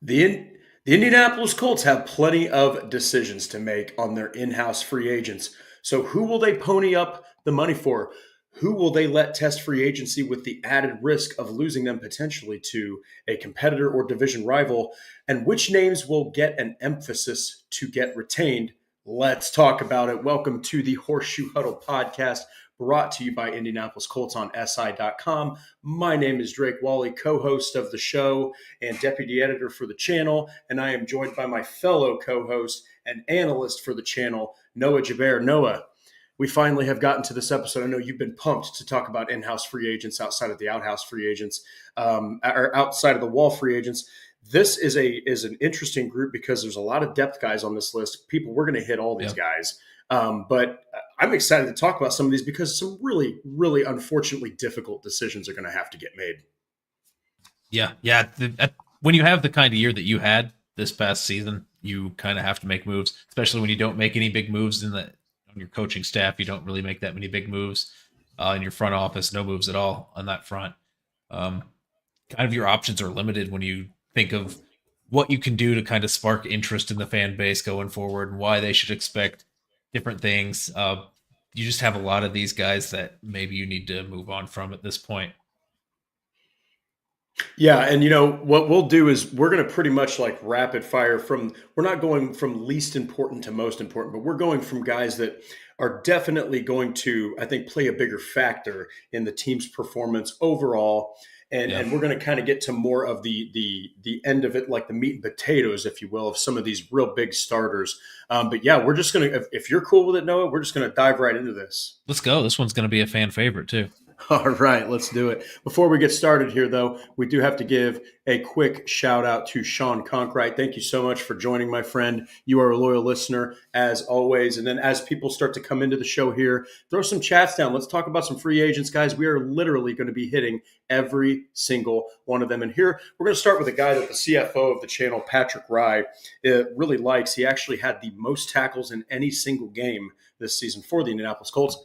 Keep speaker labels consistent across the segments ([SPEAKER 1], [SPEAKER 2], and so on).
[SPEAKER 1] The Indianapolis Colts have plenty of decisions to make on their in-house free agents. So who will they pony up the money for? Who will they let test free agency with the added risk of losing them potentially to a competitor or division rival? And which names will get an emphasis to get retained? Let's talk about it. Welcome to the Horseshoe Huddle Podcast, brought to you by Indianapolis Colts on SI.com. My name is Drake Wally, co-host of the show and deputy editor for the channel, and I am joined by my fellow co-host and analyst for the channel, Noah Gebert. Noah, we finally have gotten to this episode. I know you've been pumped to talk about in-house free agents outside of the outhouse free agents, or outside of the wall free agents. This is an interesting group because there's a lot of depth guys on this list. We're going to hit all these guys. But I'm excited to talk about some of these because some really, really unfortunately difficult decisions are going to have to get made.
[SPEAKER 2] Yeah. When you have the kind of year that you had this past season, you kind of have to make moves, especially when you don't make any big moves on your coaching staff. You don't really make that many big moves in your front office. No moves at all on that front. Kind of your options are limited when you think of what you can do to kind of spark interest in the fan base going forward and why they should expect different things. You just have a lot of these guys that maybe you need to move on from at this point.
[SPEAKER 1] Yeah, and what we'll do is we're going to pretty much like rapid fire we're not going from least important to most important, but we're going from guys that are definitely going to, I think, play a bigger factor in the team's performance overall. And we're going to kind of get to more of the end of it, like the meat and potatoes, if you will, of some of these real big starters. But yeah, we're just going to, if you're cool with it, Noah, we're just going to dive right into this.
[SPEAKER 2] Let's go. This one's going to be a fan favorite too.
[SPEAKER 1] All right, let's do it. Before we get started here, though, we do have to give a quick shout out to Sean Conkright. Thank you so much for joining, my friend. You are a loyal listener, as always. And then as people start to come into the show here, throw some chats down. Let's talk about some free agents, guys. We are literally going to be hitting every single one of them. And here, we're going to start with a guy that the CFO of the channel, Patrick Rye, really likes. He actually had the most tackles in any single game this season for the Indianapolis Colts.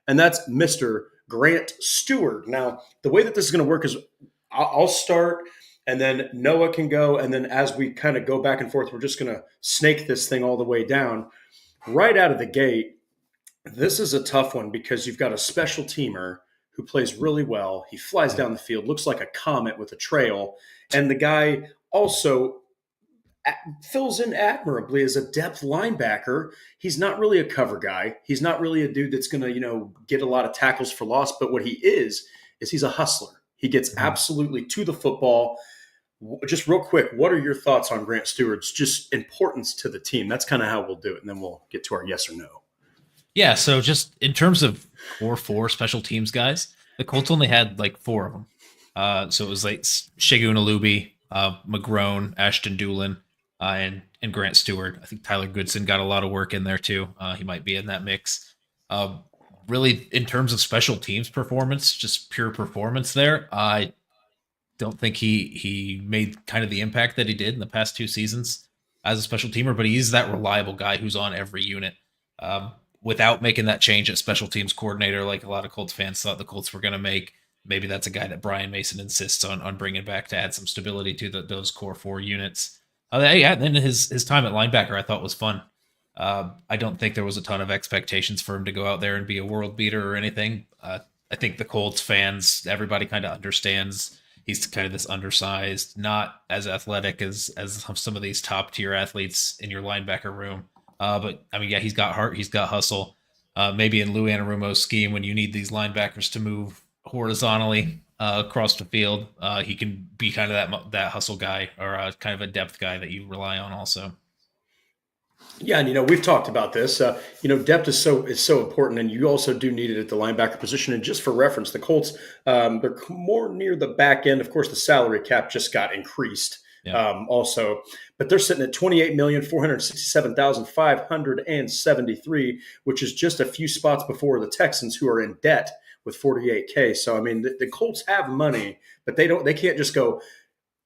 [SPEAKER 1] And that's Mr. Grant Stewart. Now, the way that this is going to work is I'll start and then Noah can go. And then as we kind of go back and forth, we're just going to snake this thing all the way down. Right out of the gate, this is a tough one because you've got a special teamer who plays really well. He flies down the field, looks like a comet with a trail. And the guy also fills in admirably as a depth linebacker. He's not really a cover guy. He's not really a dude that's going to, get a lot of tackles for loss. But what he is he's a hustler. He gets absolutely to the football. Just real quick, what are your thoughts on Grant Stewart's just importance to the team? That's kind of how we'll do it. And then we'll get to our yes or no.
[SPEAKER 2] Yeah, so just in terms of core four special teams guys, the Colts only had like four of them. So it was like Shegun Alubi, McGrone, Ashton Doolin, and Grant Stewart. I think Tyler Goodson got a lot of work in there too. He might be in that mix. Really, in terms of special teams performance, just pure performance there, I don't think he made kind of the impact that he did in the past two seasons as a special teamer, but he's that reliable guy who's on every unit. Without making that change at special teams coordinator, like a lot of Colts fans thought the Colts were going to make, maybe that's a guy that Brian Mason insists on bringing back to add some stability to those core four units. And then his time at linebacker I thought was fun. I don't think there was a ton of expectations for him to go out there and be a world beater or anything. I think the Colts fans, everybody kind of understands he's kind of this undersized, not as athletic as some of these top tier athletes in your linebacker room. But I mean, yeah, he's got heart, he's got hustle. Maybe in Lou Anarumo's scheme, when you need these linebackers to move horizontally across the field, he can be kind of that hustle guy or kind of a depth guy that you rely on also.
[SPEAKER 1] Yeah, and we've talked about this. Depth is so important, and you also do need it at the linebacker position. And just for reference, the Colts, they're more near the back end. Of course, the salary cap just got increased. Also, but they're sitting at $28,467,573, which is just a few spots before the Texans, who are in debt with $48K. So I mean, the Colts have money, but they can't just go,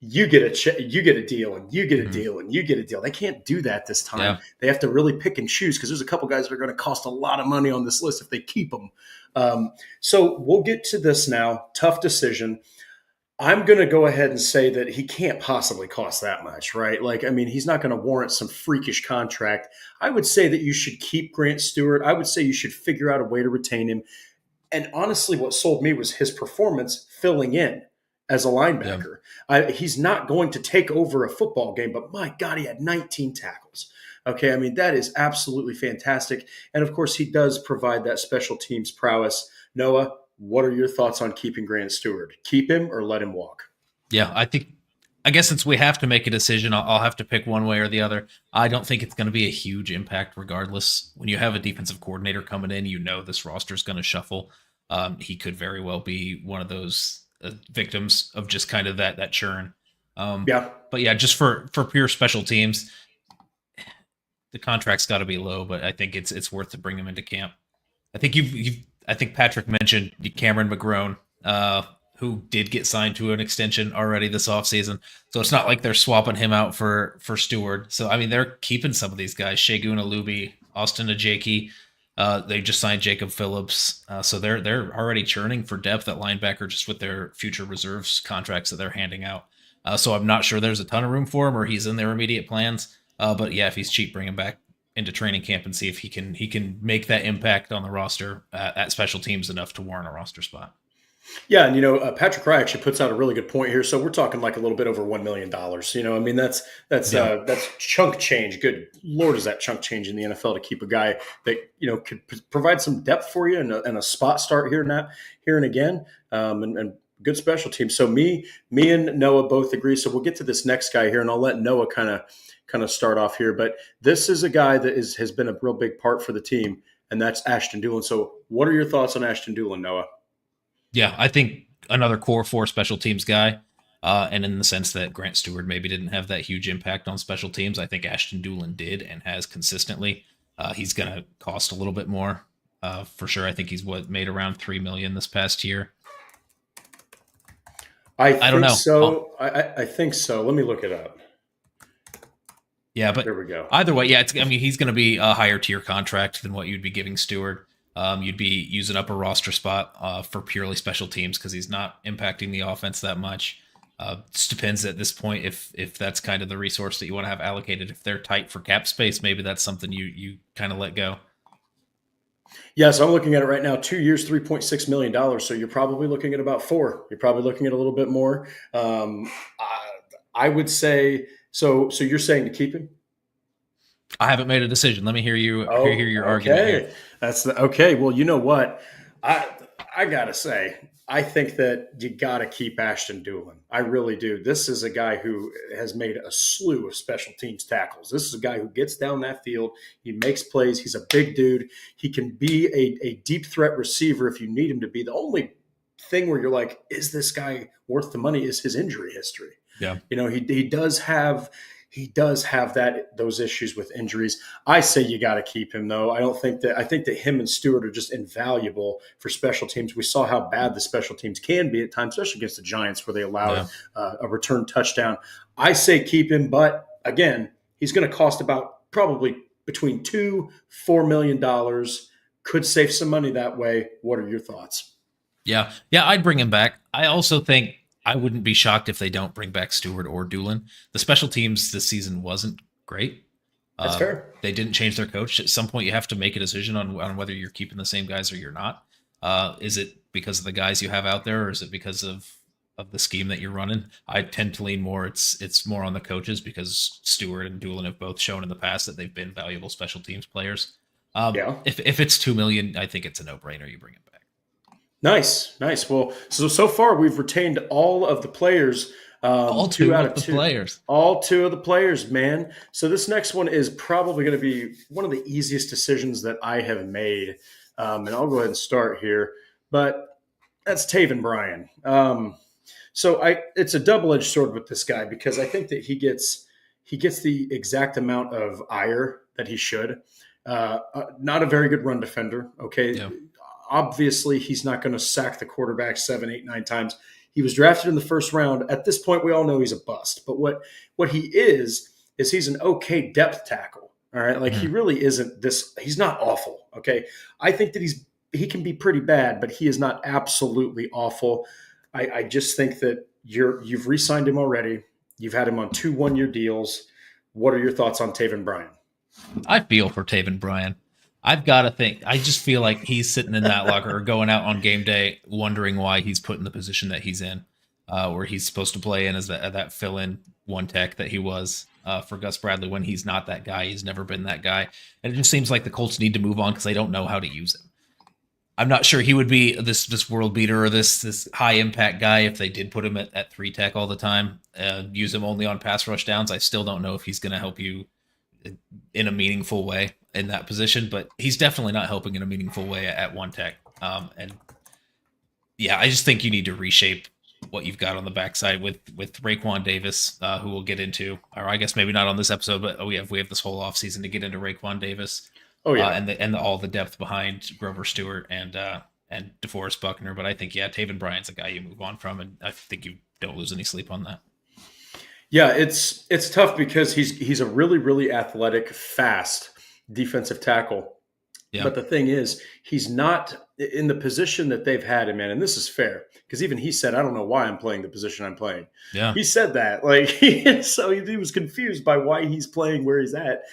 [SPEAKER 1] you get a deal, and you get a deal, and you get a deal. They can't do that this time. Yeah. They have to really pick and choose because there's a couple guys that are going to cost a lot of money on this list if they keep them. So we'll get to this now. Tough decision. I'm going to go ahead and say that he can't possibly cost that much, right? Like, I mean, he's not going to warrant some freakish contract. I would say that you should keep Grant Stewart. I would say you should figure out a way to retain him. And honestly, what sold me was his performance filling in as a
[SPEAKER 2] Yeah.
[SPEAKER 1] linebacker. He's not going to take over a football game, but my God, he had 19 tackles. Okay, I mean, that is absolutely fantastic. And of course, he does provide that special teams prowess. Noah, what are your thoughts on keeping Grant Stewart? Keep him or let him walk?
[SPEAKER 2] Yeah, I guess since we have to make a decision, I'll have to pick one way or the other. I don't think it's going to be a huge impact regardless. When you have a defensive coordinator coming in, you know this roster is going to shuffle. He could very well be one of those victims of just kind of that churn.
[SPEAKER 1] Yeah.
[SPEAKER 2] But yeah, just for pure special teams, the contract's got to be low, but I think it's worth to bring him into camp. I think I think Patrick mentioned Cameron McGrone, who did get signed to an extension already this offseason. So it's not like they're swapping him out for Stewart. So I mean, they're keeping some of these guys: Shagun Alubi, Austin Ajaki. They just signed Jacob Phillips, so they're already churning for depth at linebacker just with their future reserves contracts that they're handing out. So I'm not sure there's a ton of room for him or he's in their immediate plans. But yeah, if he's cheap, bring him back into training camp and see if he can make that impact on the roster at special teams enough to warrant a roster spot.
[SPEAKER 1] Yeah, and Patrick Rye actually puts out a really good point here. So we're talking like a little bit over $1 million. I mean that's chunk change. Good Lord, is that chunk change in the NFL to keep a guy that could provide some depth for you and a spot start here and again, and good special teams. So me and Noah both agree. So we'll get to this next guy here, and I'll let Noah kind of start off here. But this is a guy that has been a real big part for the team, and that's Ashton Dulin. So what are your thoughts on Ashton Dulin, Noah?
[SPEAKER 2] Yeah, I think another core four special teams guy. And in the sense that Grant Stewart maybe didn't have that huge impact on special teams, I think Ashton Dulin did and has consistently. He's going to cost a little bit more for sure. I think he's made around $3 million this past year. I don't know.
[SPEAKER 1] So I think so. Let me look it up.
[SPEAKER 2] Yeah, but
[SPEAKER 1] there we go.
[SPEAKER 2] Either way, yeah, he's going to be a higher tier contract than what you'd be giving Stewart. You'd be using up a roster spot for purely special teams because he's not impacting the offense that much. Just depends at this point if that's kind of the resource that you want to have allocated. If they're tight for cap space, maybe that's something you kind of let go.
[SPEAKER 1] Yeah, so I'm looking at it right now. 2 years, $3.6 million. So you're probably looking at about $4. You're probably looking at a little bit more. I would say so. So you're saying to keep him?
[SPEAKER 2] I haven't made a decision. Let me hear your argument here.
[SPEAKER 1] Okay. Well, you know what? I gotta say, I think that you gotta keep Ashton Dulin. I really do. This is a guy who has made a slew of special teams tackles. This is a guy who gets down that field. He makes plays. He's a big dude. He can be a deep threat receiver if you need him to be. The only thing where you're like, is this guy worth the money? Is his injury history.
[SPEAKER 2] Yeah.
[SPEAKER 1] He does have those issues with injuries. I say you got to keep him, though. I think that him and Stewart are just invaluable for special teams. We saw how bad the special teams can be at times, especially against the Giants where they allowed a return touchdown. I say keep him, but again, he's going to cost about probably between $2-4 million. Could save some money that way. What are your thoughts?
[SPEAKER 2] Yeah, I'd bring him back. I also think I wouldn't be shocked if they don't bring back Stewart or Dulin. The special teams this season wasn't great.
[SPEAKER 1] That's fair.
[SPEAKER 2] They didn't change their coach. At some point, you have to make a decision on whether you're keeping the same guys or you're not. Is it because of the guys you have out there, or is it because of the scheme that you're running? I tend to lean more. It's more on the coaches because Stewart and Dulin have both shown in the past that they've been valuable special teams players. If it's $2 million, I think it's a no-brainer. You bring it back.
[SPEAKER 1] Nice. Well, so far we've retained all of the players.
[SPEAKER 2] All two of the players.
[SPEAKER 1] All two of the players, man. So this next one is probably going to be one of the easiest decisions that I have made. And I'll go ahead and start here. But that's Taven Bryan. It's a double-edged sword with this guy because I think that he gets the exact amount of ire that he should. Not a very good run defender. Okay. Yeah. Obviously, he's not going to sack the quarterback 7, 8, 9 times. He was drafted in the first round. At this point, we all know he's a bust. But what he is he's an okay depth tackle. All right, like he really isn't this. He's not awful. Okay, I think that he can be pretty bad, but he is not absolutely awful. I just think that You've re-signed him already. You've had him on 2 one-year deals. What are your thoughts on Taven Bryan?
[SPEAKER 2] I feel for Taven Bryan. I've got to think. I just feel like he's sitting in that locker or going out on game day wondering why he's put in the position that he's in, where he's supposed to play in as that fill-in one tech that he was for Gus Bradley when he's not that guy. He's never been that guy. And it just seems like the Colts need to move on because they don't know how to use him. I'm not sure he would be this world beater or this high impact guy if they did put him at 3 tech all the time, use him only on pass rush downs. I still don't know if he's going to help you in a meaningful way in that position, but he's definitely not helping in a meaningful way at 1 tech. And yeah, I just think you need to reshape what you've got on the backside with Raekwon Davis, who we'll get into, or I guess maybe not on this episode, but we have this whole offseason to get into Raekwon Davis. Oh yeah, and all the depth behind Grover Stewart and DeForest Buckner. But I think Taven Bryan's a guy you move on from, and I think you don't lose any sleep on that.
[SPEAKER 1] Yeah, it's tough because he's a really, really athletic, fast defensive tackle. Yeah. But the thing is, he's not in the position that they've had him in, and this is fair because even he said, "I don't know why I'm playing the position I'm playing." Yeah, he said that, so he was confused by why he's playing where he's at.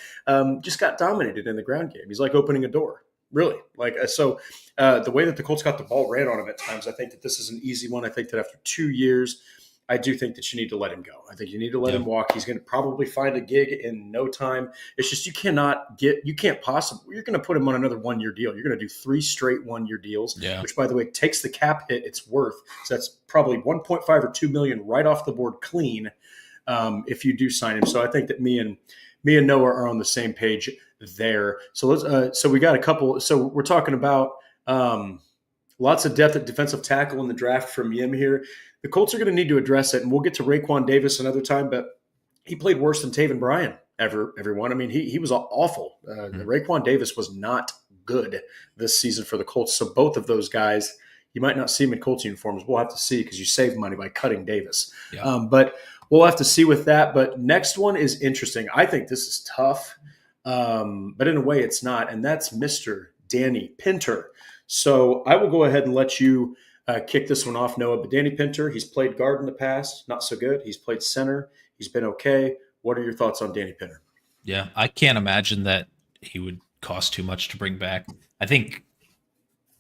[SPEAKER 1] Just got dominated in the ground game. He's like opening a door, really. The way that the Colts got the ball ran on him at times, I think that this is an easy one. I think that after 2 years, I do think that you need to let him go. I think you need to let him walk. He's going to probably find a gig in no time. It's just you're going to put him on another 1-year deal. You're going to do 3 straight 1-year deals, which, by the way, takes the cap hit it's worth. So that's probably 1.5 or 2 million right off the board clean if you do sign him. So I think that me and Noah are on the same page there. So let's. So we got a couple. So we're talking about lots of depth at defensive tackle in the draft from Yim here. The Colts are going to need to address it, and we'll get to Raekwon Davis another time, but he played worse than Taven Bryan, everyone. I mean, he was awful. Raekwon Davis was not good this season for the Colts, so both of those guys, you might not see them in Colts uniforms. We'll have to see because you save money by cutting Davis. Yeah. But we'll have to see with that. But next one is interesting. I think this is tough, but in a way it's not, and that's Mr. Danny Pinter. So I will go ahead and let you kick this one off, Noah. But Danny Pinter, he's played guard in the past, not so good. He's played center. He's been okay. What are your thoughts on Danny Pinter?
[SPEAKER 2] Yeah, I can't imagine that he would cost too much to bring back. I think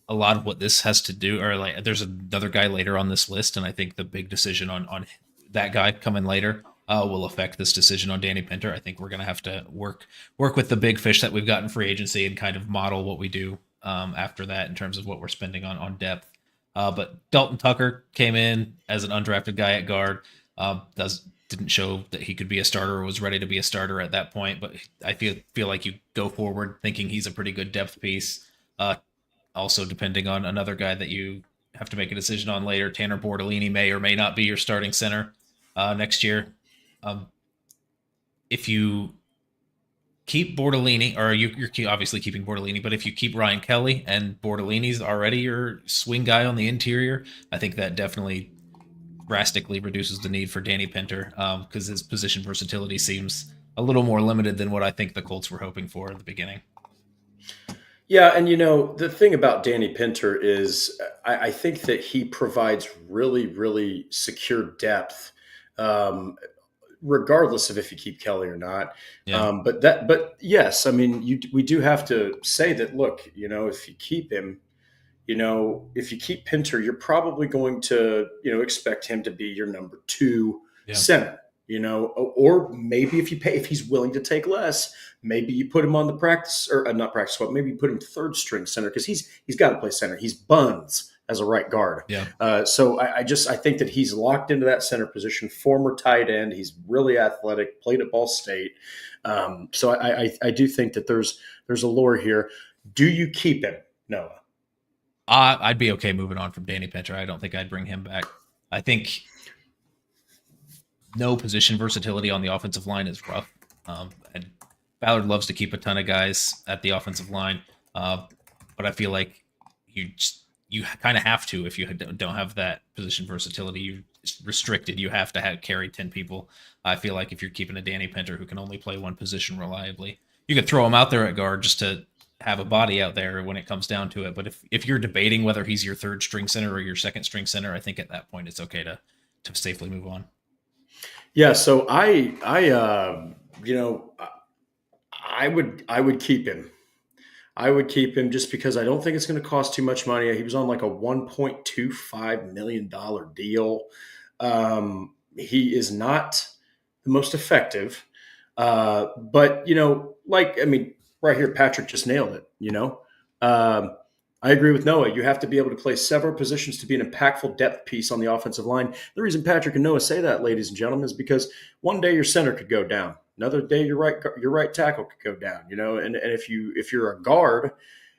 [SPEAKER 2] a lot of what this has to do, or there's another guy later on this list, and I think the big decision on that guy coming later will affect this decision on Danny Pinter. I think we're going to have to work with the big fish that we've got in free agency and kind of model what we do after that in terms of what we're spending on depth. But Dalton Tucker came in as an undrafted guy at guard. Didn't show that he could be a starter or was ready to be a starter at that point. But I feel like you go forward thinking he's a pretty good depth piece. Also, depending on another guy that you have to make a decision on later, Tanner Bortolini may or may not be your starting center next year. If you keep Bortolini, or you're obviously keeping Bortolini, but if you keep Ryan Kelly and Bortolini's already your swing guy on the interior, I think that definitely drastically reduces the need for Danny Pinter because his position versatility seems a little more limited than what I think the Colts were hoping for at the beginning.
[SPEAKER 1] Yeah, and the thing about Danny Pinter is I think that he provides really, really secure depth regardless of if you keep Kelly or not. Yeah. But yes, I mean, we do have to say that, look, if you keep him, if you keep Pinter, you're probably going to, expect him to be your number 2 center, or maybe if he's willing to take less, maybe you put him on the practice or not practice squad, maybe you put him 3rd string center because he's got to play center. He's buns as a right guard. Yeah. So I think that he's locked into that center position, former tight end. He's really athletic, played at Ball State. So I do think that there's a lure here. Do you keep him, Noah?
[SPEAKER 2] I'd be okay moving on from Danny Pinter. I don't think I'd bring him back. I think no position versatility on the offensive line is rough. And Ballard loves to keep a ton of guys at the offensive line. But I feel like you kind of have to, if you don't have that position versatility, you're restricted. You have to carry 10 people. I feel like if you're keeping a Danny Pinter who can only play one position reliably, you could throw him out there at guard just to have a body out there when it comes down to it. But if you're debating whether he's your 3rd string center or your 2nd string center, I think at that point it's okay to safely move on.
[SPEAKER 1] Yeah, so I would keep him. I would keep him just because I don't think it's going to cost too much money. He was on like a $1.25 million deal. He is not the most effective, but right here, Patrick just nailed it. I agree with Noah. You have to be able to play several positions to be an impactful depth piece on the offensive line. The reason Patrick and Noah say that, ladies and gentlemen, is because one day your center could go down, another day your right tackle could go down. And if you're a guard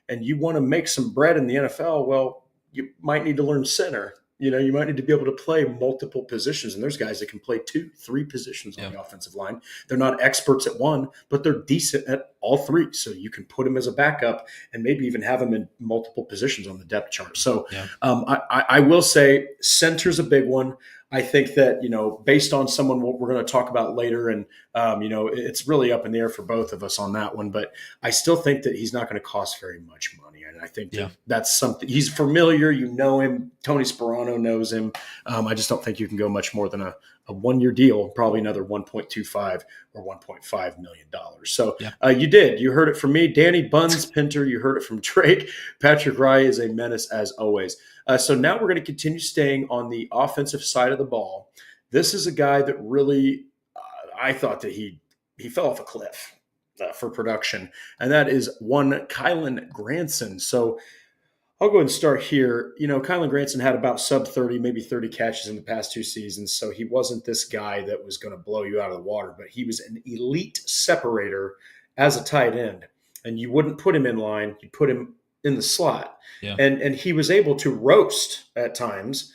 [SPEAKER 1] and you want to make some bread in the NFL, well, you might need to learn center. You might need to be able to play multiple positions. And there's guys that can play 2-3 positions on the offensive line. They're not experts at one, but they're decent at all three. So you can put them as a backup and maybe even have them in multiple positions on the depth chart. So I will say center's a big one. I think that, based on someone what we're going to talk about later, and, it's really up in the air for both of us on that one, but I still think that he's not going to cost very much money. And I think that's something he's familiar. Him. Tony Sperano knows him. I just don't think you can go much more than a 1-year deal, probably another 1.25 or $1.5 million. So you heard it from me, Danny Buns Pinter. You heard it from Drake. Patrick Rye is a menace as always. So now we're going to continue staying on the offensive side of the ball. This is a guy that really, I thought that he fell off a cliff for production, and that is one Kylen Granson. So I'll go ahead and start here. Kylen Granson had about sub 30, maybe 30 catches in the past 2 seasons. So he wasn't this guy that was going to blow you out of the water, but he was an elite separator as a tight end. And you wouldn't put him in line. You put him in the slot. Yeah. And he was able to roast at times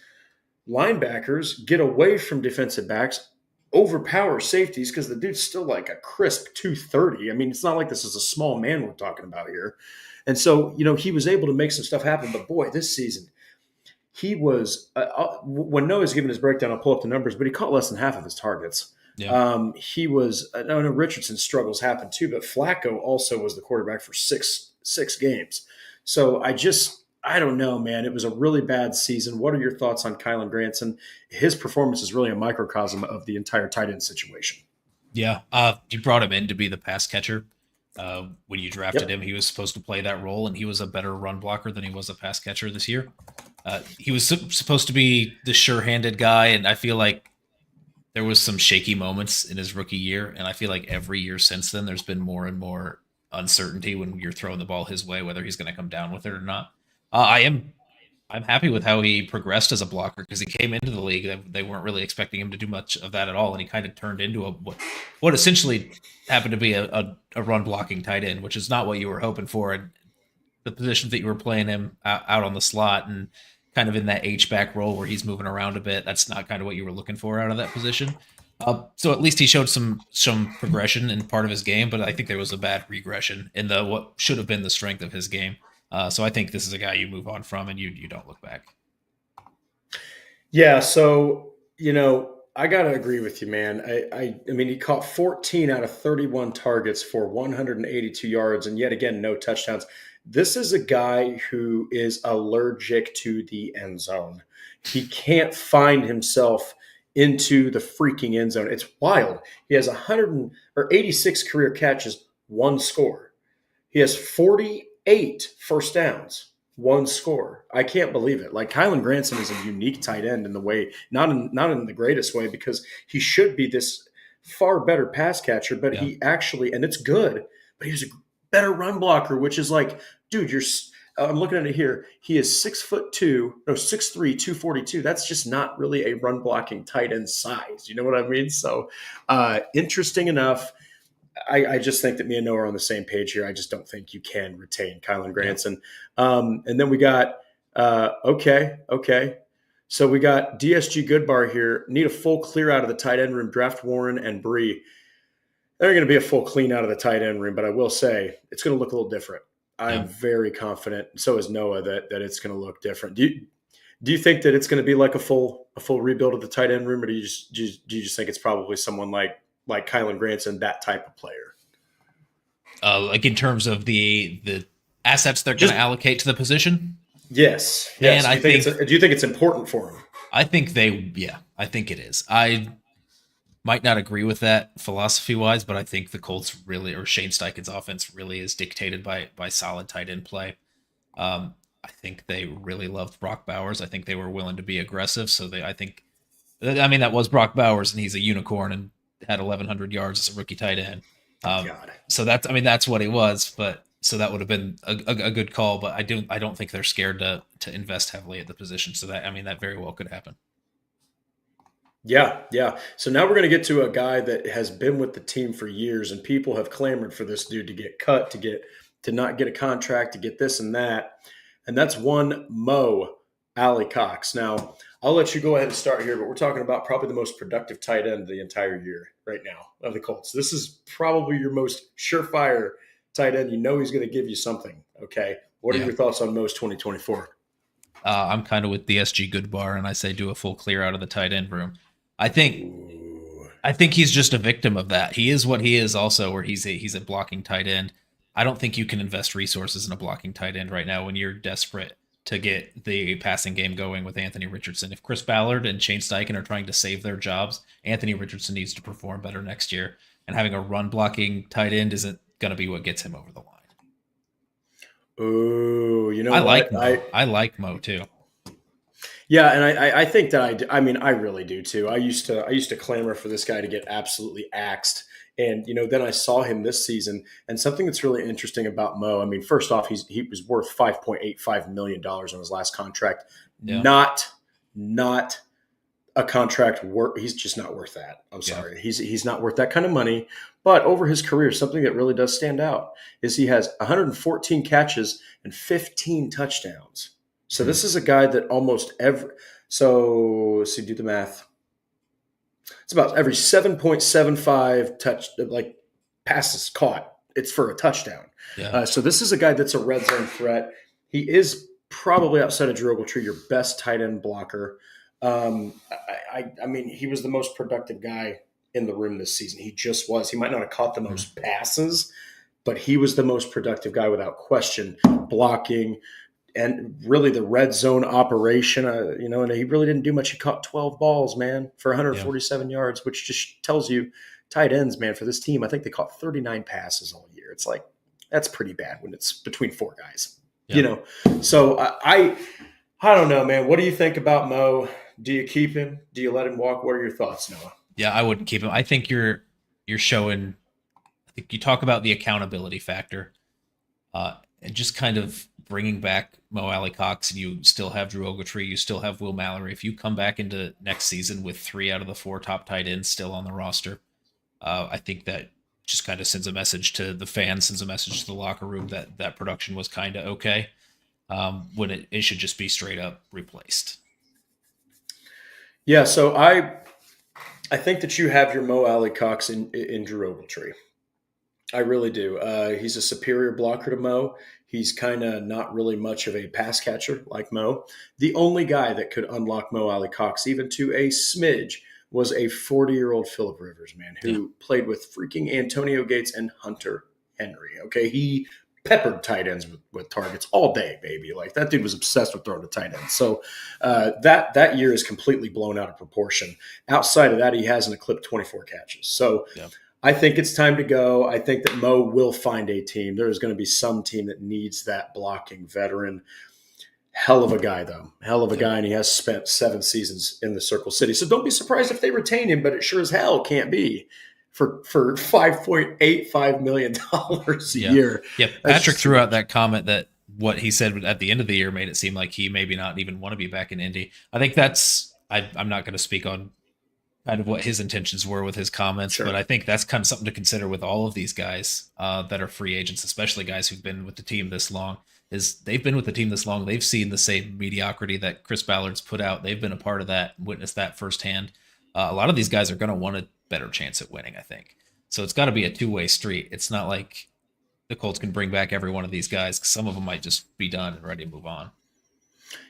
[SPEAKER 1] linebackers, get away from defensive backs, overpower safeties, because the dude's still like a crisp 230. I mean, it's not like this is a small man we're talking about here. And so, he was able to make some stuff happen. But boy, this season, he was when Noah's given his breakdown, I'll pull up the numbers, but he caught less than half of his targets. Yeah. He was, I know Richardson's struggles happened too, but Flacco also was the quarterback for six games. So I don't know, man. It was a really bad season. What are your thoughts on Kylen Granson? His performance is really a microcosm of the entire tight end situation.
[SPEAKER 2] Yeah. You brought him in to be the pass catcher. When you drafted him, he was supposed to play that role, and he was a better run blocker than he was a pass catcher this year. He was supposed to be the sure-handed guy, and I feel like there was some shaky moments in his rookie year, and I feel like every year since then, there's been more and more uncertainty when you're throwing the ball his way, whether he's going to come down with it or not. I'm happy with how he progressed as a blocker, because he came into the league. They weren't really expecting him to do much of that at all, and he kind of turned into what essentially happened to be a run blocking tight end, which is not what you were hoping for. And the positions that you were playing him out on the slot and kind of in that H-back role where he's moving around a bit, that's not kind of what you were looking for out of that position. So at least he showed some progression in part of his game, but I think there was a bad regression in what should have been the strength of his game. So I think this is a guy you move on from and you don't look back.
[SPEAKER 1] Yeah, so, I got to agree with you, man. I mean, he caught 14 out of 31 targets for 182 yards, and yet again, no touchdowns. This is a guy who is allergic to the end zone. He can't find himself into the freaking end zone. It's wild. He has 86 career catches, 1 score. He has 48 first downs, 1 score. I can't believe it. Like, Kylen Granson is a unique tight end in the way, not in the greatest way, because he should be this far better pass catcher, but he actually, and it's good, but he was a better run blocker, which is like, dude, I'm looking at it here. He is 6'2", 6'3", 242. That's just not really a run blocking tight end size. You know what I mean? So interesting enough. I just think that me and Noah are on the same page here. I just don't think you can retain Kylen Granson. And then we got, okay. So we got DSG Goodbar here. Need a full clear out of the tight end room. Draft Warren and Bree. They're going to be a full clean out of the tight end room, but I will say it's going to look a little different. I'm very confident. So is Noah that it's going to look different. Do you think that it's going to be like a full rebuild of the tight end room, or do you just think it's probably someone like Kylen Granson, that type of player?
[SPEAKER 2] Like in terms of the assets they're going to allocate to the position?
[SPEAKER 1] Yes.
[SPEAKER 2] And do
[SPEAKER 1] you think it's important for him?
[SPEAKER 2] I think I think it is. I might not agree with that philosophy wise, but I think the Colts really, or Shane Steichen's offense really is dictated by solid tight end play. I think they really loved Brock Bowers. I think they were willing to be aggressive. I mean, that was Brock Bowers, and he's a unicorn and had 1,100 yards as a rookie tight end.
[SPEAKER 1] God.
[SPEAKER 2] So that's what he was. But so that would have been a good call. But I don't think they're scared to invest heavily at the position. So that very well could happen.
[SPEAKER 1] Yeah, yeah. So now we're going to get to a guy that has been with the team for years, and people have clamored for this dude to get cut, to not get a contract, to get this and that, and that's one Mo Alley-Cox. Now, I'll let you go ahead and start here, but we're talking about probably the most productive tight end of the entire year right now of the Colts. This is probably your most surefire tight end. You know he's going to give you something. Okay, what are your thoughts on Mo's 2024?
[SPEAKER 2] I'm kind of with the SG Goodbar, and I say do a full clear out of the tight end room. I think he's just a victim of that. He is what he is also, where he's a blocking tight end. I don't think you can invest resources in a blocking tight end right now when you're desperate to get the passing game going with Anthony Richardson. If Chris Ballard and Shane Steichen are trying to save their jobs, Anthony Richardson needs to perform better next year. And having a run blocking tight end isn't going to be what gets him over the line.
[SPEAKER 1] Oh, you know,
[SPEAKER 2] I like Mo too.
[SPEAKER 1] Yeah, and I think that I really do too. I used to clamor for this guy to get absolutely axed. And, then I saw him this season, and something that's really interesting about Mo, I mean, first off, he was worth $5.85 million on his last contract. Yeah. Not a contract worth. He's just not worth that. I'm sorry. He's not worth that kind of money. But over his career, something that really does stand out is he has 114 catches and 15 touchdowns. So this is a guy that almost let's see, do the math. It's about every 7.75 passes caught, it's for a touchdown. Yeah. So this is a guy that's a red zone threat. He is probably, outside of Drew Ogletree, your best tight end blocker. I mean, he was the most productive guy in the room this season. He just was. He might not have caught the most passes, but he was the most productive guy without question, blocking, and really the red zone operation, and he really didn't do much. He caught 12 balls, man, for 147 yards, which just tells you tight ends, man, for this team, I think they caught 39 passes all year. It's like, that's pretty bad when it's between four guys, So I don't know, man. What do you think about Mo? Do you keep him? Do you let him walk? What are your thoughts, Noah?
[SPEAKER 2] Yeah, I wouldn't keep him. I think you're showing, I think you talk about the accountability factor, and just kind of bringing back Mo Alley-Cox, and you still have Drew Ogletree, you still have Will Mallory. If you come back into next season with 3 out of the 4 top tight ends still on the roster, I think that just kind of sends a message to the fans, sends a message to the locker room that production was kind of okay, when it should just be straight up replaced.
[SPEAKER 1] Yeah, so I think that you have your Mo Alley-Cox in Drew Ogletree. I really do. He's a superior blocker to Mo. He's kind of not really much of a pass catcher like Mo. The only guy that could unlock Mo Alley-Cox, even to a smidge, was a 40-year-old Phillip Rivers, man, who played with freaking Antonio Gates and Hunter Henry. Okay, he peppered tight ends with targets all day, baby. Like, that dude was obsessed with throwing to tight ends. So that year is completely blown out of proportion. Outside of that, he hasn't eclipsed 24 catches. So I think it's time to go. I think that Mo will find a team. There is going to be some team that needs that blocking veteran. Hell of a guy, though. Hell of a guy, and he has spent 7 seasons in the Circle City. So don't be surprised if they retain him, but it sure as hell can't be for $5.85 million a year.
[SPEAKER 2] Yeah, Patrick threw out that comment that what he said at the end of the year made it seem like he maybe not even want to be back in Indy. I think I'm not going to speak on kind of what his intentions were with his comments, but I think that's kind of something to consider with all of these guys that are free agents, especially guys who've been with the team this long. They've been with the team this long. They've seen the same mediocrity that Chris Ballard's put out. They've been a part of that, witnessed that firsthand. A lot of these guys are going to want a better chance at winning, I think. So it's got to be a two-way street. It's not like the Colts can bring back every one of these guys, because some of them might just be done and ready to move on.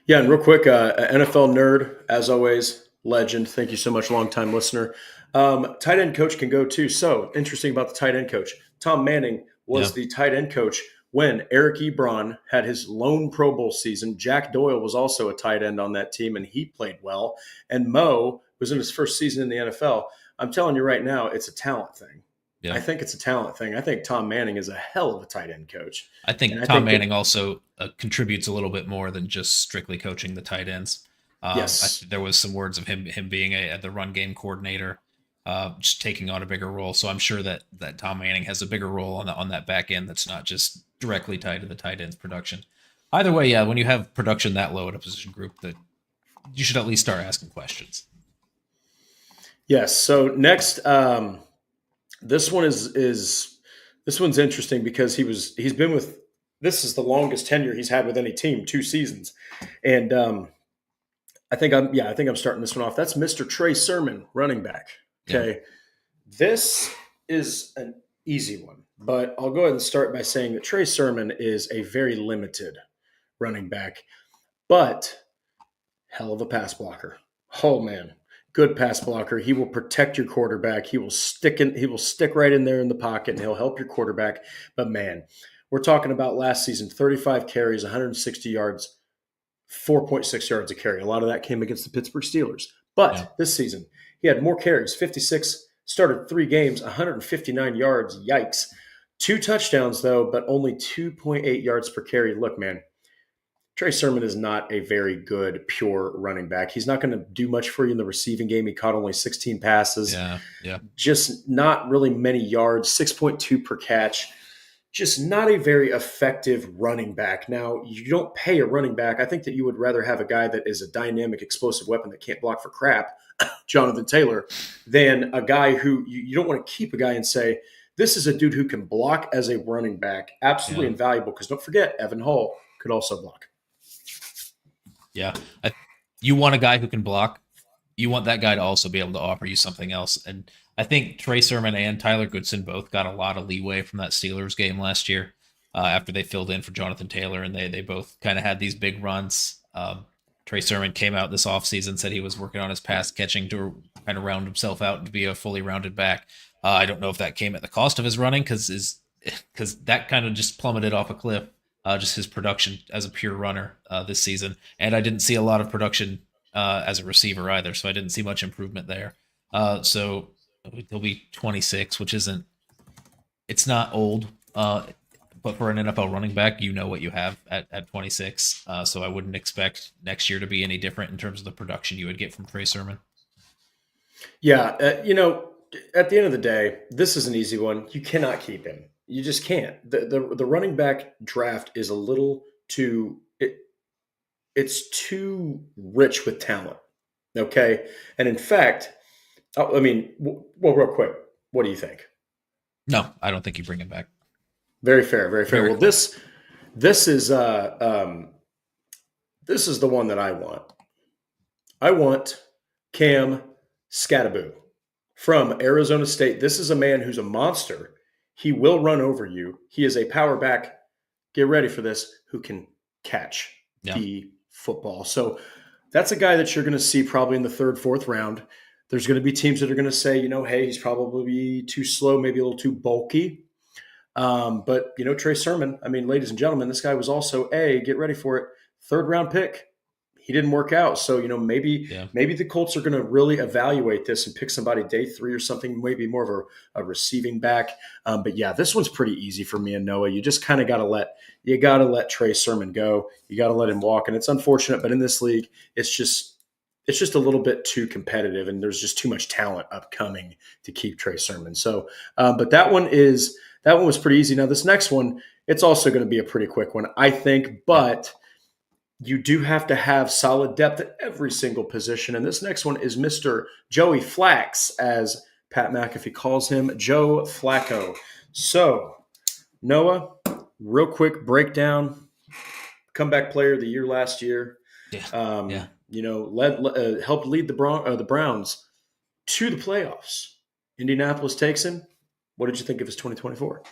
[SPEAKER 1] Yeah, and real quick, NFL nerd, as always, legend. Thank you so much, longtime listener. Tight end coach can go too. So interesting about the tight end coach. Tom Manning was the tight end coach when Eric Ebron had his lone Pro Bowl season. Jack Doyle was also a tight end on that team, and he played well. And Mo was in his first season in the NFL. I'm telling you right now, it's a talent thing.
[SPEAKER 2] Yeah.
[SPEAKER 1] I think it's a talent thing. I think Tom Manning is a hell of a tight end coach.
[SPEAKER 2] I think Tom Manning also contributes a little bit more than just strictly coaching the tight ends.
[SPEAKER 1] Yes.
[SPEAKER 2] There was some words of him being the run game coordinator, just taking on a bigger role. So I'm sure that Tom Manning has a bigger role on that back end that's not just directly tied to the tight ends production. Either way, yeah, when you have production that low at a position group, that you should at least start asking questions.
[SPEAKER 1] Yes. So next, this one this one's interesting because he's been with, this is the longest tenure he's had with any team, 2 seasons, and I think I'm starting this one off. That's Mr. Trey Sermon, running back. Okay, yeah. This is an easy one, but I'll go ahead and start by saying that Trey Sermon is a very limited running back, but hell of a pass blocker. Oh man. Good pass blocker. He will protect your quarterback. He will stick right in there in the pocket, and he'll help your quarterback. But man, we're talking about last season, 35 carries, 160 yards, 4.6 yards a carry. A lot of that came against the Pittsburgh Steelers. But This season, he had more carries, 56, started 3 games, 159 yards. Yikes. 2 touchdowns, though, but only 2.8 yards per carry. Look, man, Trey Sermon is not a very good, pure running back. He's not going to do much for you in the receiving game. He caught only 16 passes.
[SPEAKER 2] Yeah.
[SPEAKER 1] Just not really many yards, 6.2 per catch. Just not a very effective running back. Now, you don't pay a running back. I think that you would rather have a guy that is a dynamic, explosive weapon that can't block for crap, Jonathan Taylor, than a guy who you don't want to keep a guy and say, this is a dude who can block as a running back. Absolutely invaluable, because don't forget, Evan Hull could also block.
[SPEAKER 2] Yeah. You want a guy who can block. You want that guy to also be able to offer you something else. And I think Trey Sermon and Tyler Goodson both got a lot of leeway from that Steelers game last year after they filled in for Jonathan Taylor, and they both kind of had these big runs. Trey Sermon came out this offseason, said he was working on his pass catching to kind of round himself out to be a fully rounded back. I don't know if that came at the cost of his running, because that kind of just plummeted off a cliff. Just his production as a pure runner this season. And I didn't see a lot of production as a receiver either, so I didn't see much improvement there. So he'll be 26, which it's not old, but for an NFL running back, you know what you have at 26. So I wouldn't expect next year to be any different in terms of the production you would get from Trey Sermon.
[SPEAKER 1] Yeah, at the end of the day, this is an easy one. You cannot keep him. You just can't. The running back draft is a little too it's too rich with talent. Okay, and in fact, real quick, what do you think?
[SPEAKER 2] No, I don't think you bring him back.
[SPEAKER 1] Very fair, very fair. Well, this is the one that I want. I want Cam Skattebo from Arizona State. This is a man who's a monster. He will run over you. He is a power back. Get ready for this. Who can catch the football. So that's a guy that you're going to see probably in the 3rd, 4th round. There's going to be teams that are going to say, hey, he's probably too slow, maybe a little too bulky. But Trey Sermon, ladies and gentlemen, this guy was also get ready for it, 3rd round pick. He didn't work out. So, maybe the Colts are going to really evaluate this and pick somebody day 3 or something, maybe more of a receiving back. But yeah, this one's pretty easy for me and Noah. You just kind of got to let Trey Sermon go. You got to let him walk. And it's unfortunate, but in this league, it's just a little bit too competitive, and there's just too much talent upcoming to keep Trey Sermon. So, but that one was pretty easy. Now this next one, it's also going to be a pretty quick one, I think, but you do have to have solid depth at every single position. And this next one is Mr. Joey Flax, as Pat McAfee calls him, Joe Flacco. So, Noah, real quick breakdown. Comeback player of the year last year. Helped lead the Browns to the playoffs. Indianapolis takes him. What did you think of his 2024?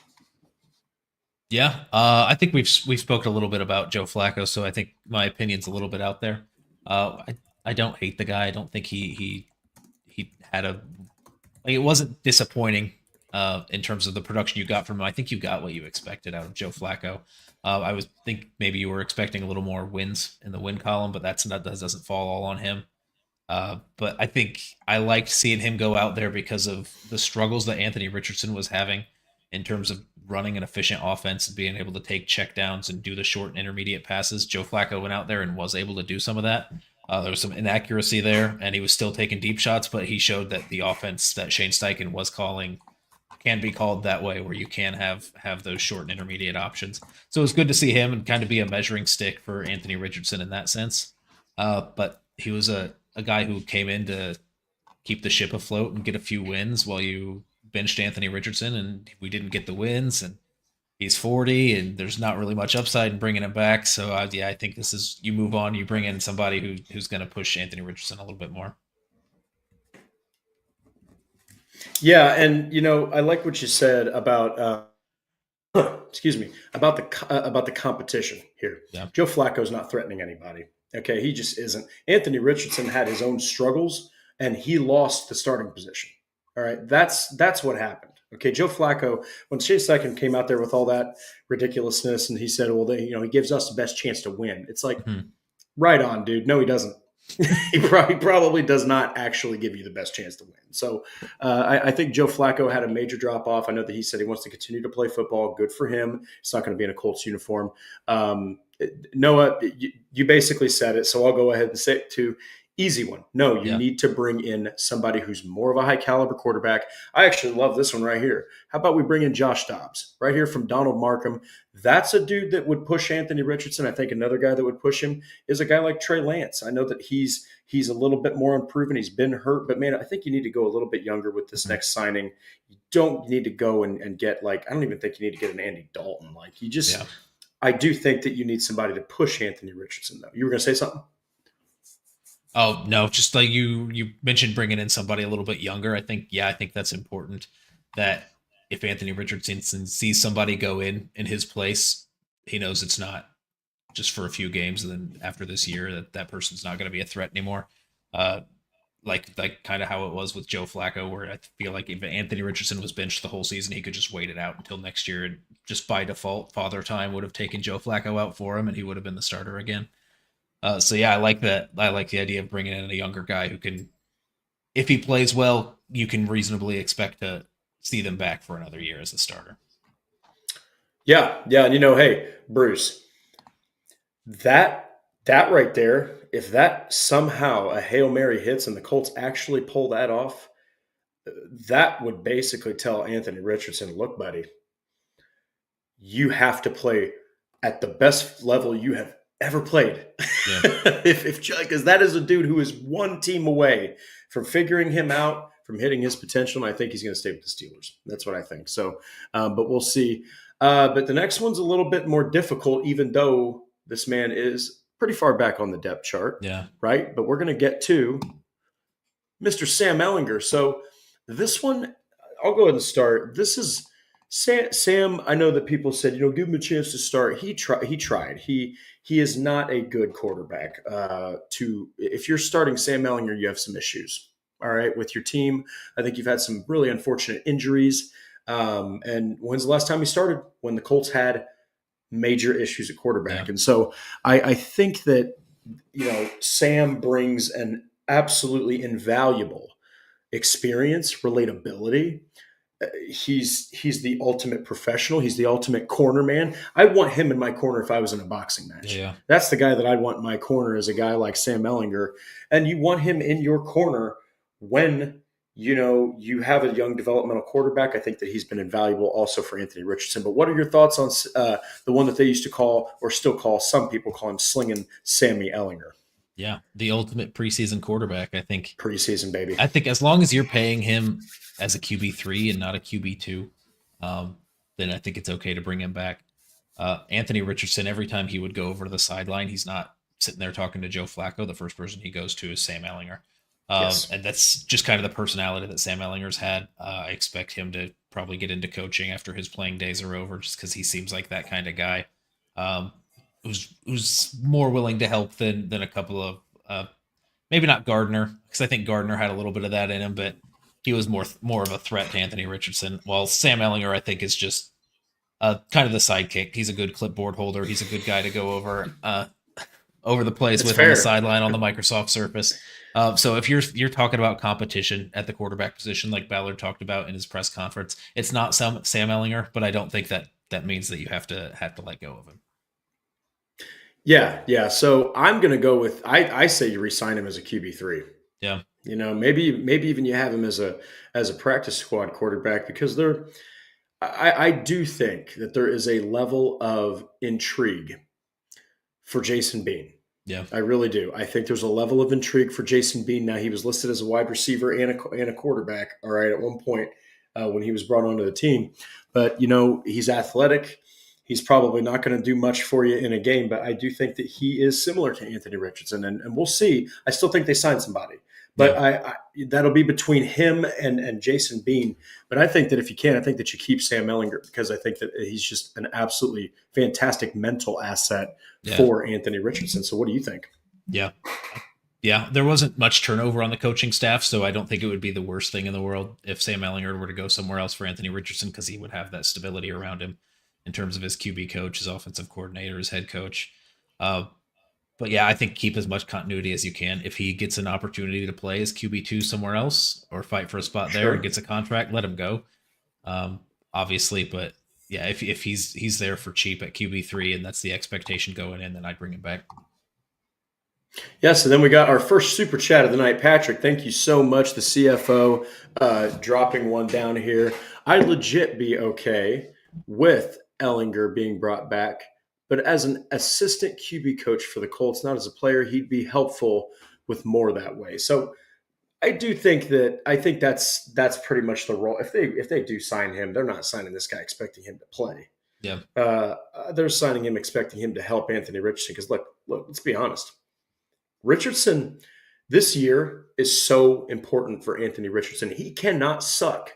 [SPEAKER 2] Yeah, I think we've spoken a little bit about Joe Flacco, so I think my opinion's a little bit out there. I don't hate the guy. I don't think he had it wasn't disappointing in terms of the production you got from him. I think you got what you expected out of Joe Flacco. I was think maybe you were expecting a little more wins in the win column, but that doesn't fall all on him. But I think I liked seeing him go out there because of the struggles that Anthony Richardson was having in terms of running an efficient offense and being able to take checkdowns and do the short and intermediate passes. Joe Flacco went out there and was able to do some of that. There was some inaccuracy there, and he was still taking deep shots, but he showed that the offense that Shane Steichen was calling can be called that way, where you can have those short and intermediate options. So it was good to see him and kind of be a measuring stick for Anthony Richardson in that sense. But he was a guy who came in to keep the ship afloat and get a few wins while you benched Anthony Richardson, and we didn't get the wins. And he's 40, and there's not really much upside in bringing him back. So I think this is, you move on, you bring in somebody who's going to push Anthony Richardson a little bit more.
[SPEAKER 1] Yeah, and I like what you said about excuse me, about the competition here.
[SPEAKER 2] Yeah.
[SPEAKER 1] Joe Flacco's not threatening anybody. Okay, he just isn't. Anthony Richardson had his own struggles, and he lost the starting position. All right, that's what happened. Okay, Joe Flacco, when Shane Steichen came out there with all that ridiculousness, and he said, "Well, he gives us the best chance to win." It's like, right on, dude. No, he doesn't. He probably does not actually give you the best chance to win. So I think Joe Flacco had a major drop off. I know that he said he wants to continue to play football. Good for him. He's not going to be in a Colts uniform. Noah, you basically said it, so I'll go ahead and say it too. Easy one. No, you need to bring in somebody who's more of a high caliber quarterback. I actually love this one right here. How about we bring in Josh Dobbs right here from Donald Markham? That's a dude that would push Anthony Richardson. I think another guy that would push him is a guy like Trey Lance. I know that he's a little bit more unproven. He's been hurt, but man, I think you need to go a little bit younger with this next signing. You don't need to go and get I don't even think you need to get an Andy Dalton. I do think that you need somebody to push Anthony Richardson, though. You were going to say something?
[SPEAKER 2] Oh, no, just like you mentioned bringing in somebody a little bit younger. I think that's important, that if Anthony Richardson sees somebody go in his place, he knows it's not just for a few games, and then after this year that person's not going to be a threat anymore. Like kind of how it was with Joe Flacco, where I feel like if Anthony Richardson was benched the whole season, he could just wait it out until next year, and just by default, Father Time would have taken Joe Flacco out for him, and he would have been the starter again. So yeah, I like that. I like the idea of bringing in a younger guy who can, if he plays well, you can reasonably expect to see them back for another year as a starter.
[SPEAKER 1] Yeah. And hey, Bruce, that right there, if that somehow a Hail Mary hits and the Colts actually pull that off, that would basically tell Anthony Richardson, look, buddy, you have to play at the best level you have ever played. Yeah. Because that is a dude who is one team away from figuring him out, from hitting his potential, and I think he's going to stay with the Steelers. That's what I think. So, but we'll see. But the next one's a little bit more difficult, even though this man is pretty far back on the depth chart.
[SPEAKER 2] Yeah.
[SPEAKER 1] Right? But we're going to get to Mr. Sam Ehlinger. So this one, I'll go ahead and start. This is Sam. I know that people said, give him a chance to start. He tried. He is not a good quarterback. If you're starting Sam Ehlinger, you have some issues. All right, with your team. I think you've had some really unfortunate injuries. And when's the last time he started? When the Colts had major issues at quarterback. Yeah. And so I think that Sam brings an absolutely invaluable experience, relatability. He's the ultimate professional. He's the ultimate corner man. I want him in my corner if I was in a boxing match.
[SPEAKER 2] Yeah.
[SPEAKER 1] That's the guy that I want in my corner, is a guy like Sam Ehlinger. And you want him in your corner when you have a young developmental quarterback. I think that he's been invaluable also for Anthony Richardson. But what are your thoughts on the one that they used to call, or still call, some people call him Slinging Sammy Ehlinger?
[SPEAKER 2] Yeah, the ultimate preseason quarterback, I think.
[SPEAKER 1] Preseason, baby.
[SPEAKER 2] I think as long as you're paying him as a QB3 and not a QB2, then I think it's okay to bring him back. Anthony Richardson, every time he would go over to the sideline, he's not sitting there talking to Joe Flacco. The first person he goes to is Sam Ehlinger. Yes. And that's just kind of the personality that Sam Ehlinger's had. I expect him to probably get into coaching after his playing days are over, just because he seems like that kind of guy. Who's more willing to help than a couple of maybe not Gardner, because I think Gardner had a little bit of that in him, but he was more of a threat to Anthony Richardson. While Sam Ellinger, I think, is just kind of the sidekick. He's a good clipboard holder. He's a good guy to go over the plays
[SPEAKER 1] It's
[SPEAKER 2] with on the
[SPEAKER 1] fair.
[SPEAKER 2] sideline on the Microsoft Surface. So if you're talking about competition at the quarterback position, like Ballard talked about in his press conference, it's not Sam Ellinger, but I don't think that means that you have to let go of him.
[SPEAKER 1] Yeah, yeah. So I'm going to go with I say you resign him as a QB3.
[SPEAKER 2] Yeah,
[SPEAKER 1] Maybe even you have him as a practice squad quarterback because I do think that there is a level of intrigue for Jason Bean.
[SPEAKER 2] yeah,
[SPEAKER 1] I really do. I think there's a level of intrigue for Jason Bean. Now he was listed as a wide receiver and a quarterback. All right, at one point when he was brought onto the team, but he's athletic. He's probably not going to do much for you in a game, but I do think that he is similar to Anthony Richardson, and we'll see. I still think they signed somebody, but
[SPEAKER 2] yeah.
[SPEAKER 1] I that'll be between him and Jason Bean. But I think that if you can, I think that you keep Sam Ellinger because I think that he's just an absolutely fantastic mental asset
[SPEAKER 2] Yeah.
[SPEAKER 1] for Anthony Richardson. So what do you think?
[SPEAKER 2] Yeah. Yeah, there wasn't much turnover on the coaching staff, so I don't think it would be the worst thing in the world if Sam Ellinger were to go somewhere else for Anthony Richardson because he would have that stability around him in terms of his QB coach, his offensive coordinator, his head coach. Uh, but yeah, I think keep as much continuity as you can. If he gets an opportunity to play as QB2 somewhere else or fight for a spot there and
[SPEAKER 1] Sure.
[SPEAKER 2] gets a contract, let him go. Um, Obviously, but yeah, if he's there for cheap at QB3 and that's the expectation going in, then I'd bring him back.
[SPEAKER 1] Yes, and then we got our first super chat of the night. Patrick, thank you so much, the CFO, dropping one down here. I'd legit be okay with Ellinger being brought back, but as an assistant QB coach for the Colts, not as a player, he'd be helpful with more that way. So I think that's pretty much the role. If they do sign him, they're not signing this guy expecting him to play.
[SPEAKER 2] Yeah,
[SPEAKER 1] They're signing him expecting him to help Anthony Richardson. Because look, let's be honest. Richardson this year is so important for Anthony Richardson. He cannot suck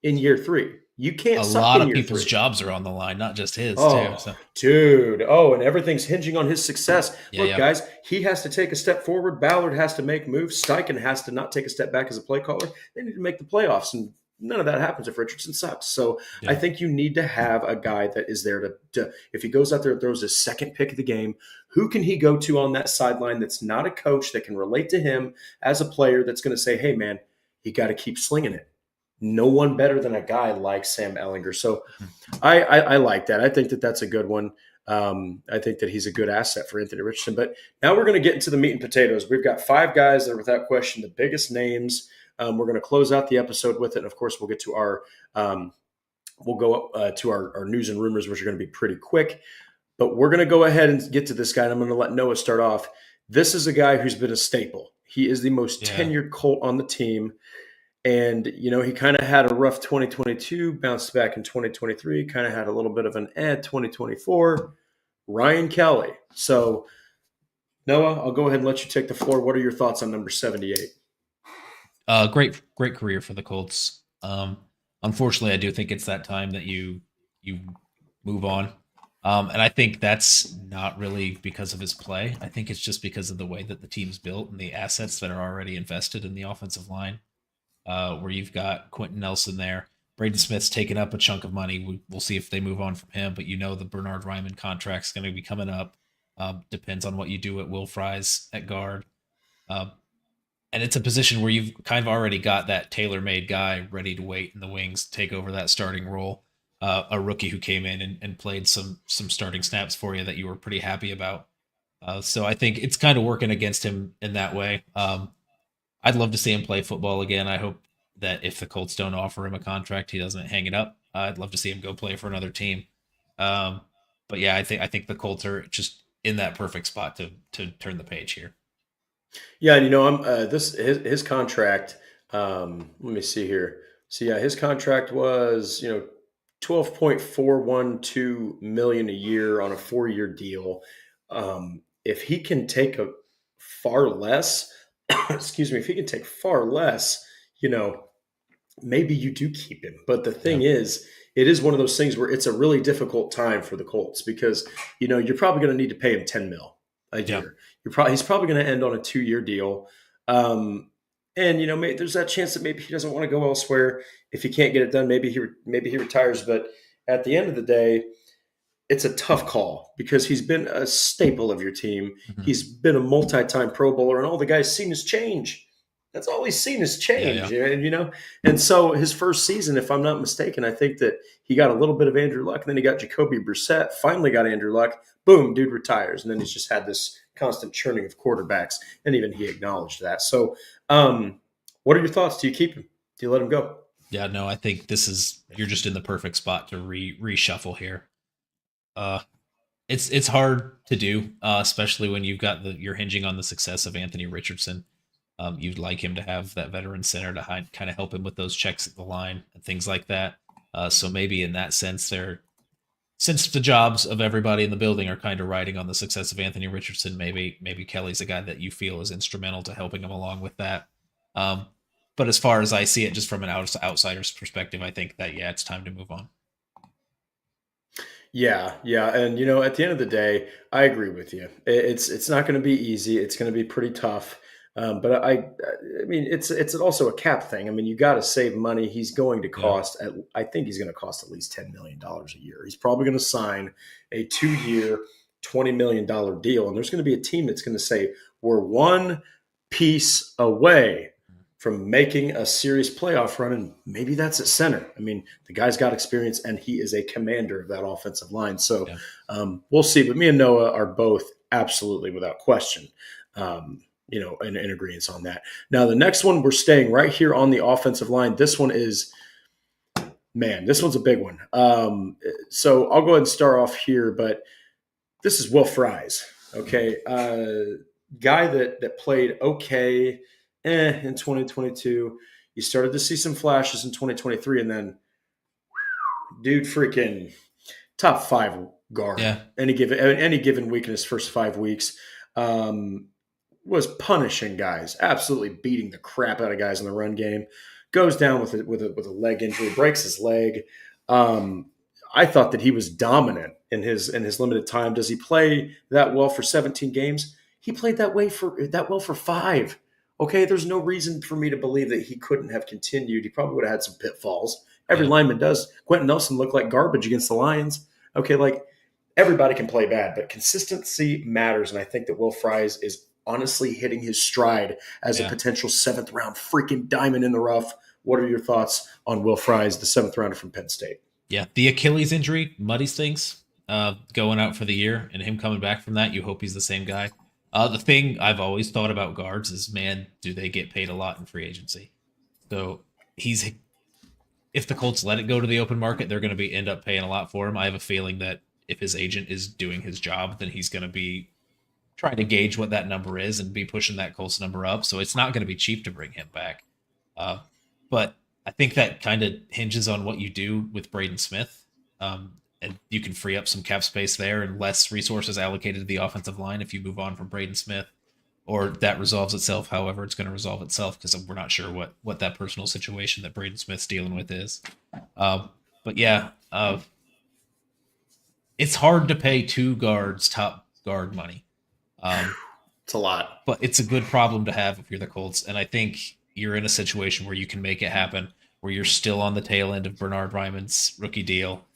[SPEAKER 1] in year 3. You can't
[SPEAKER 2] a
[SPEAKER 1] suck
[SPEAKER 2] lot
[SPEAKER 1] in
[SPEAKER 2] of
[SPEAKER 1] year
[SPEAKER 2] people's
[SPEAKER 1] 3.
[SPEAKER 2] jobs are on the line, not just his too.
[SPEAKER 1] Oh,
[SPEAKER 2] So
[SPEAKER 1] dude. Oh, and everything's hinging on his success.
[SPEAKER 2] yeah,
[SPEAKER 1] Look,
[SPEAKER 2] yeah,
[SPEAKER 1] guys, he has to take a step forward. Ballard has to make moves. Steichen has to not take a step back as a play caller. They need to make the playoffs, and none of that happens if Richardson sucks. So I
[SPEAKER 2] yeah.
[SPEAKER 1] think you need to have a guy that is there to if he goes out there and throws his second pick of the game, who can he go to on that sideline that's not a coach that can relate to him as a player that's going to say, hey, man, you got to keep slinging it. No one better than a guy like Sam Ellinger. So I like that. I think that that's a good one. I think that he's a good asset for Anthony Richardson. But now we're going to get into the meat and potatoes. We've got 5 guys that are without question the biggest names. We're going to close out the episode with it. And of course, we'll get to we'll go to our news and rumors, which are going to be pretty quick. But we're going to go ahead and get to this guy. And I'm going to let Noah start off. This is a guy who's been a staple. He is the most
[SPEAKER 2] Yeah.
[SPEAKER 1] tenured Colt on the team. And, he kind of had a rough 2022, bounced back in 2023, kind of had a little bit of an 2024. Ryan Kelly. So, Noah, I'll go ahead and let you take the floor. What are your thoughts on number 78?
[SPEAKER 2] Great career for the Colts. Unfortunately, I do think it's that time that you move on. And I think that's not really because of his play. I think it's just because of the way that the team's built and the assets that are already invested in the offensive line. Where you've got Quentin Nelson there. Braden Smith's taken up a chunk of money. We'll see if they move on from him, but the Bernard Ryman contract's going to be coming up. Depends on what you do at Will Fries at guard. And it's a position where you've kind of already got that tailor-made guy ready to wait in the wings, take over that starting role. A rookie who came in and played some starting snaps for you that you were pretty happy about. So I think it's kind of working against him in that way. I'd love to see him play football again. I hope that if the Colts don't offer him a contract, he doesn't hang it up. I'd love to see him go play for another team. But yeah, I think the Colts are just in that perfect spot to turn the page here.
[SPEAKER 1] Yeah, and I'm his contract. Let me see here. So yeah, his contract was 12.412 million a year on a 4-year deal. If he can take a far less, excuse me, if he can take far less, maybe you do keep him. But the thing
[SPEAKER 2] Yeah,
[SPEAKER 1] is, it is one of those things where it's a really difficult time for the Colts because you're probably going to need to pay him 10 mil a
[SPEAKER 2] yeah,
[SPEAKER 1] year. He's probably going to end on a 2-year deal. Um, And there's that chance that maybe he doesn't want to go elsewhere. If he can't get it done, maybe he retires. But at the end of the day, it's a tough call because he's been a staple of your team.
[SPEAKER 2] Mhm.
[SPEAKER 1] He's been a multi-time Pro Bowler, and all the guy's seen is change. That's all he's seen is
[SPEAKER 2] Yeah,
[SPEAKER 1] change,
[SPEAKER 2] yeah.
[SPEAKER 1] and so his first season, if I'm not mistaken, I think that he got a little bit of Andrew Luck, and then he got Jacoby Brissett. Finally, got Andrew Luck. Boom, dude retires, and then he's just had this constant churning of quarterbacks, and even he acknowledged that. So, what are your thoughts? Do you keep him? Do you let him go?
[SPEAKER 2] Yeah, no, I think you're just in the perfect spot to reshuffle here. Uh, it's hard to do, especially when you're hinging on the success of Anthony Richardson. You'd like him to have that veteran center to kind of help him with those checks at the line and things like that. So maybe in that sense, since the jobs of everybody in the building are kind of riding on the success of Anthony Richardson, maybe Kelly's a guy that you feel is instrumental to helping him along with that. Um, but as far as I see it, just from an outsider's perspective, I think that it's time to move on.
[SPEAKER 1] Yeah, yeah, and at the end of the day, I agree with you. It's not going to be easy. It's going to be pretty tough. But I mean, it's also a cap thing. I mean, you got to save money. He's going to
[SPEAKER 2] Yeah,
[SPEAKER 1] cost. I think he's going to cost at least $10 million a year. He's probably going to sign a 2-year, $20 million deal, and there's going to be a team that's going to say we're one piece away from making a serious playoff run, and maybe that's at center. I mean, the guy's got experience, and he is a commander of that offensive line. So
[SPEAKER 2] yeah,
[SPEAKER 1] we'll see. But me and Noah are both absolutely without question, in agreement on that. Now, the next one, we're staying right here on the offensive line. This one is, man, this one's a big one. So I'll go ahead and start off here, but this is Will Fries. Okay. Guy that played okay in 2022. You started to see some flashes in 2023, and then dude, freaking top 5 guard.
[SPEAKER 2] yeah,
[SPEAKER 1] Any given week in his first 5 weeks, was punishing guys, absolutely beating the crap out of guys in the run game. Goes down with a leg injury, breaks his leg. I thought that he was dominant in his limited time. Does he play that well for 17 games? He played that well for 5. Okay, there's no reason for me to believe that he couldn't have continued. He probably would have had some pitfalls. Every
[SPEAKER 2] yeah,
[SPEAKER 1] lineman does. Quentin Nelson looked like garbage against the Lions. Okay, like everybody can play bad, but consistency matters. And I think that Will Fries is honestly hitting his stride as a
[SPEAKER 2] yeah.
[SPEAKER 1] potential 7th-round freaking diamond in the rough. What are your thoughts on Will Fries, the 7th-rounder from Penn State?
[SPEAKER 2] Yeah, the Achilles injury muddies things. Going out for the year and him coming back from that, you hope he's the same guy. The thing I've always thought about guards is, man, do they get paid a lot in free agency? So if the Colts let it go to the open market, they're going to end up paying a lot for him. I have a feeling that if his agent is doing his job, then he's going to be trying to gauge what that number is and be pushing that Colts number up. So it's not going to be cheap to bring him back. Uh, but I think that kind of hinges on what you do with Braden Smith. And you can free up some cap space there and less resources allocated to the offensive line if you move on from Braden Smith, or that resolves itself however it's going to resolve itself, because we're not sure what that personal situation that Braden Smith's dealing with is. But yeah, it's hard to pay 2 guards top guard money.
[SPEAKER 1] It's a lot.
[SPEAKER 2] But it's a good problem to have if you're the Colts. And I think you're in a situation where you can make it happen, where you're still on the tail end of Bernard Ryman's rookie deal.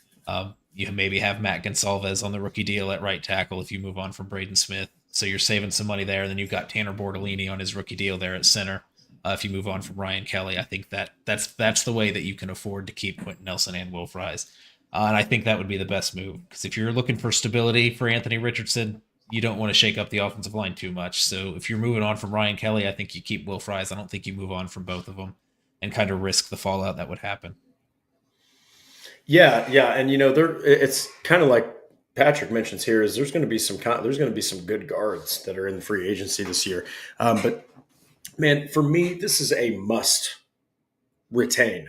[SPEAKER 2] You maybe have Matt Gonsalves on the rookie deal at right tackle if you move on from Braden Smith. So you're saving some money there. And then you've got Tanner Bortolini on his rookie deal there at center. If you move on from Ryan Kelly, I think that's the way that you can afford to keep Quentin Nelson and Will Fries. And I think that would be the best move, because if you're looking for stability for Anthony Richardson, you don't want to shake up the offensive line too much. So if you're moving on from Ryan Kelly, I think you keep Will Fries. I don't think you move on from both of them and kind of risk the fallout that would happen.
[SPEAKER 1] Yeah, yeah, and it's kind of like Patrick mentions here is there's going to be some good guards that are in the free agency this year. But man, for me, this is a must retain.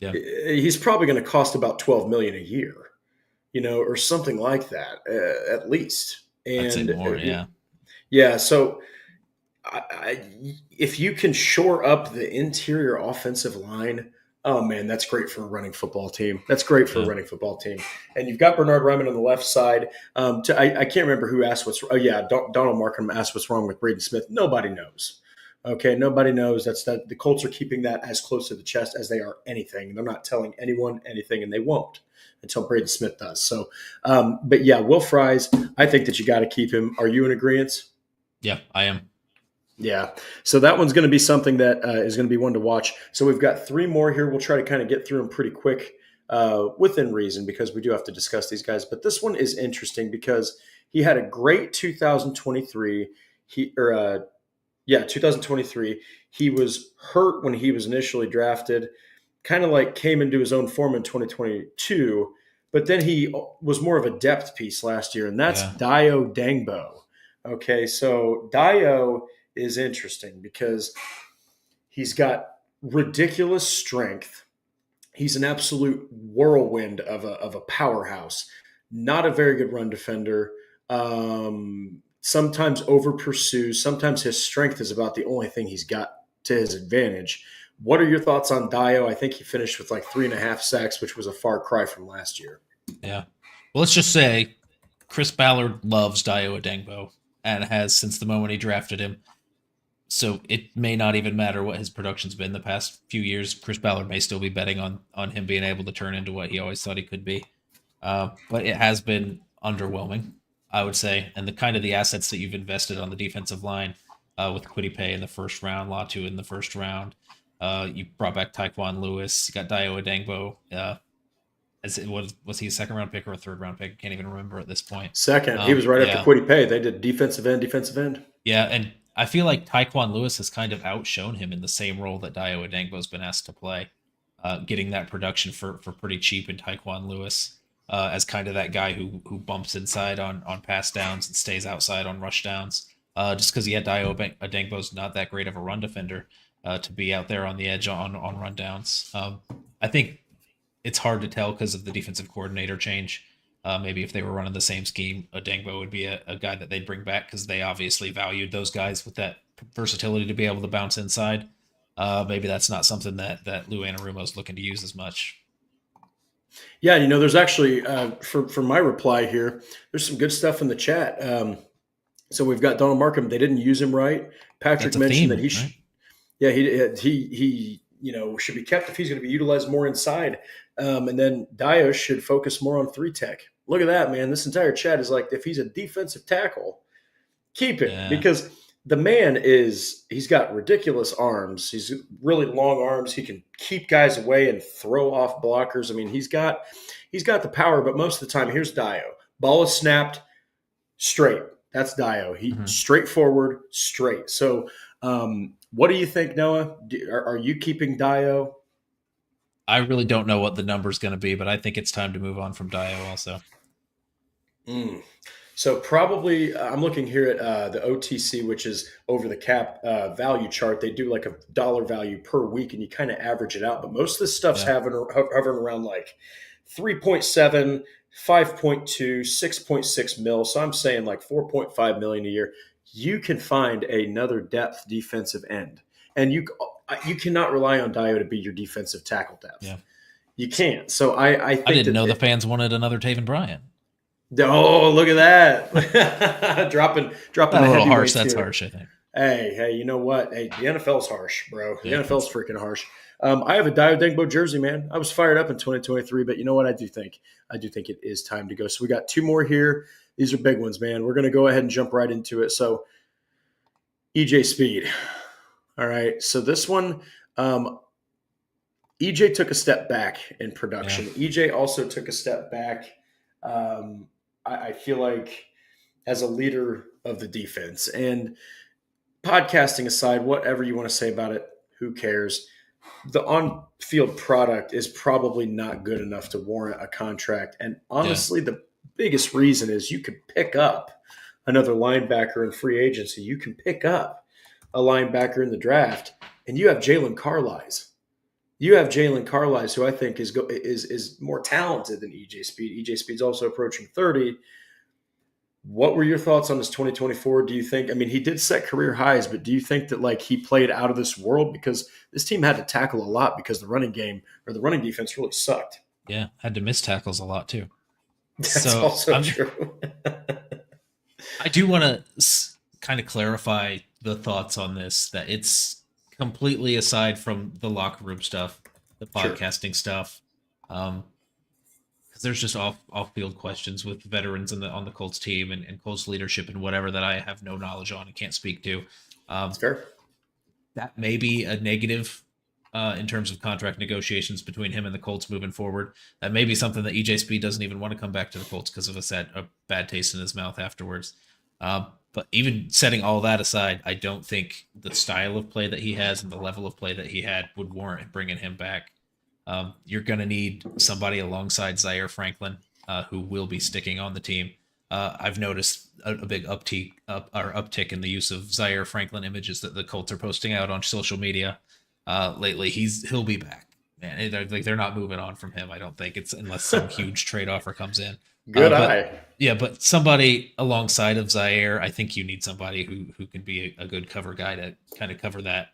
[SPEAKER 2] Yeah,
[SPEAKER 1] He's probably going to cost about $12 million a year, or something like that, at least.
[SPEAKER 2] I'd say
[SPEAKER 1] And
[SPEAKER 2] more. Yeah,
[SPEAKER 1] yeah, so if you can shore up the interior offensive line, oh man, that's great for a running football team. That's great for a
[SPEAKER 2] yeah,
[SPEAKER 1] running football team. And you've got Bernard Ryman on the left side. I can't remember who asked Donald Markham asked what's wrong with Braden Smith. Nobody knows. Okay, nobody knows. That the Colts are keeping that as close to the chest as they are anything. They're not telling anyone anything, and they won't until Braden Smith does. So, but yeah, Will Fries, I think that you got to keep him. Are you in agreement?
[SPEAKER 2] Yeah, I am.
[SPEAKER 1] Yeah. So that one's going to be something that is going to be one to watch. So we've got three more here. We'll try to kind of get through them pretty quick within reason because we do have to discuss these guys. But this one is interesting because he had a great 2023. 2023. He was hurt when he was initially drafted, kind of like came into his own form in 2022. But then he was more of a depth piece last year, and that's Dio Dangbo. Okay, so Dio is interesting because he's got ridiculous strength. He's an absolute whirlwind of a powerhouse. Not a very good run defender. Sometimes over pursues. Sometimes his strength is about the only thing he's got to his advantage. What are your thoughts on Dio? I think he finished with like 3.5 sacks, which was a far cry from last year.
[SPEAKER 2] Yeah. Well, let's just say Chris Ballard loves Dio Adengbo and has since the moment he drafted him. So it may not even matter what his production's been the past few years. Chris Ballard may still be betting on him being able to turn into what he always thought he could be. But it has been underwhelming, I would say. And the assets that you've invested on the defensive line with Kwity Paye in the first round, Latu in the first round. You brought back Taekwon Lewis. You got Dio Adengbo. Was he a second round pick or a third round pick? I can't even remember at this point.
[SPEAKER 1] Second. He was right after Kwity Paye. They did defensive end.
[SPEAKER 2] Yeah, and I feel like Taekwon Lewis has kind of outshone him in the same role that Dio Adengbo's been asked to play, getting that production for pretty cheap in Taekwon Lewis as kind of that guy who bumps inside on pass downs and stays outside on rush downs. Just because Dio Adengbo's not that great of a run defender to be out there on the edge on run downs. I think it's hard to tell because of the defensive coordinator change. Maybe if they were running the same scheme, Adengbo would be a guy that they'd bring back because they obviously valued those guys with that versatility to be able to bounce inside. Maybe that's not something that Lou Anarumo's looking to use as much.
[SPEAKER 1] Yeah, there's actually, for my reply here, there's some good stuff in the chat. So we've got Donald Markham. They didn't use him right. Patrick mentioned that he should be kept if he's going to be utilized more inside. And then Dio should focus more on 3-tech. Look at that, man. This entire chat is like, if he's a defensive tackle, keep it because the man he's got ridiculous arms. He's really long arms. He can keep guys away and throw off blockers. I mean, he's got the power, but most of the time, here's Dio. Ball is snapped straight. That's Dio. Straightforward, straight. So, what do you think, Noah? Are you keeping Dio?
[SPEAKER 2] I really don't know what the number's going to be, but I think it's time to move on from Dio also.
[SPEAKER 1] So probably I'm looking here at the OTC, which is over the cap value chart. They do like a dollar value per week, and you kind of average it out. But most of this stuff's hovering around like 3.7, 5.2, 6.6 mil. So I'm saying like 4.5 million a year. You can find another depth defensive end, and you cannot rely on Dio to be your defensive tackle depth. Yeah. You can't. So I think
[SPEAKER 2] I didn't know the fans wanted another Taven Bryan.
[SPEAKER 1] Oh, look at that. dropping
[SPEAKER 2] a little harsh. That's harsh, I think.
[SPEAKER 1] Hey, you know what? Hey, the NFL's harsh, bro. The NFL's freaking harsh. I have a Dio Dangbo jersey, man. I was fired up in 2023, but you know what? I do think it is time to go. So we got two more here. These are big ones, man. We're going to go ahead and jump right into it. So EJ Speed. All right. So this one, EJ took a step back in production. Yeah. EJ also took a step back. I feel like as a leader of the defense, and podcasting aside, whatever you want to say about it, who cares? The on-field product is probably not good enough to warrant a contract. And honestly, the biggest reason is you could pick up another linebacker in free agency. You can pick up a linebacker in the draft, and you have Jalen Carlies. Who I think is more talented than EJ Speed. EJ Speed's also approaching 30. What were your thoughts on his 2024? Do you think, he did set career highs, but do you think that like he played out of this world because this team had to tackle a lot because the running game or the running defense really sucked?
[SPEAKER 2] Yeah, had to miss tackles a lot too.
[SPEAKER 1] That's also true.
[SPEAKER 2] I do want to kind of clarify the thoughts on this, that it's completely aside from the locker room stuff, the
[SPEAKER 1] Sure.
[SPEAKER 2] podcasting stuff. Because there's just off field questions with veterans on the Colts team and Colts leadership and whatever that I have no knowledge on and can't speak to.
[SPEAKER 1] It's fair.
[SPEAKER 2] That may be a negative in terms of contract negotiations between him and the Colts moving forward. That may be something that EJ Speed doesn't even want to come back to the Colts because of a bad taste in his mouth afterwards. But even setting all that aside, I don't think the style of play that he has and the level of play that he had would warrant bringing him back. You're going to need somebody alongside Zaire Franklin, who will be sticking on the team. I've noticed a big uptick in the use of Zaire Franklin images that the Colts are posting out on social media lately. He'll be back, man. They're not moving on from him. I don't think it's unless some huge trade offer comes in.
[SPEAKER 1] Good eye.
[SPEAKER 2] Yeah, but somebody alongside of Zaire, I think you need somebody who can be a good cover guy to kind of cover that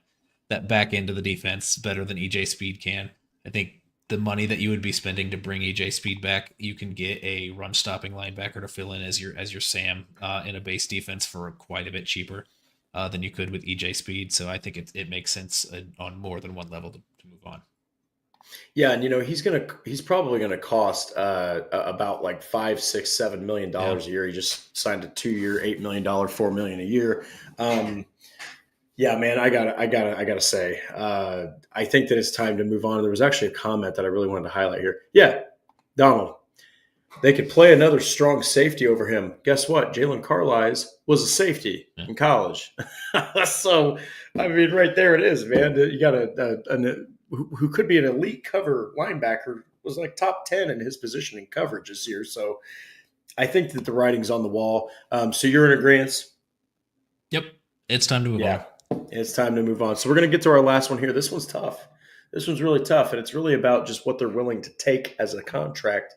[SPEAKER 2] back end of the defense better than EJ Speed can. I think the money that you would be spending to bring EJ Speed back, you can get a run stopping linebacker to fill in as your Sam in a base defense for quite a bit cheaper than you could with EJ Speed. So I think it makes sense on more than one level to move on.
[SPEAKER 1] Yeah, and he's probably gonna cost about like $5, $6, $7 million a year. He just signed a 2-year, $8 million, $4 million a year. Yeah, man, I gotta say, I think that it's time to move on. There was actually a comment that I really wanted to highlight here. Yeah, Donald, they could play another strong safety over him. Guess what? Jalen Carlisle was a safety in college. So, I mean, right there it is, man. You got who could be an elite cover linebacker, was like top 10 in his position in coverage this year. So I think that the writing's on the wall. So you're in agreement?
[SPEAKER 2] Yep. It's time to move on.
[SPEAKER 1] It's time to move on. So we're going to get to our last one here. This one's tough. This one's really tough, and it's really about just what they're willing to take as a contract.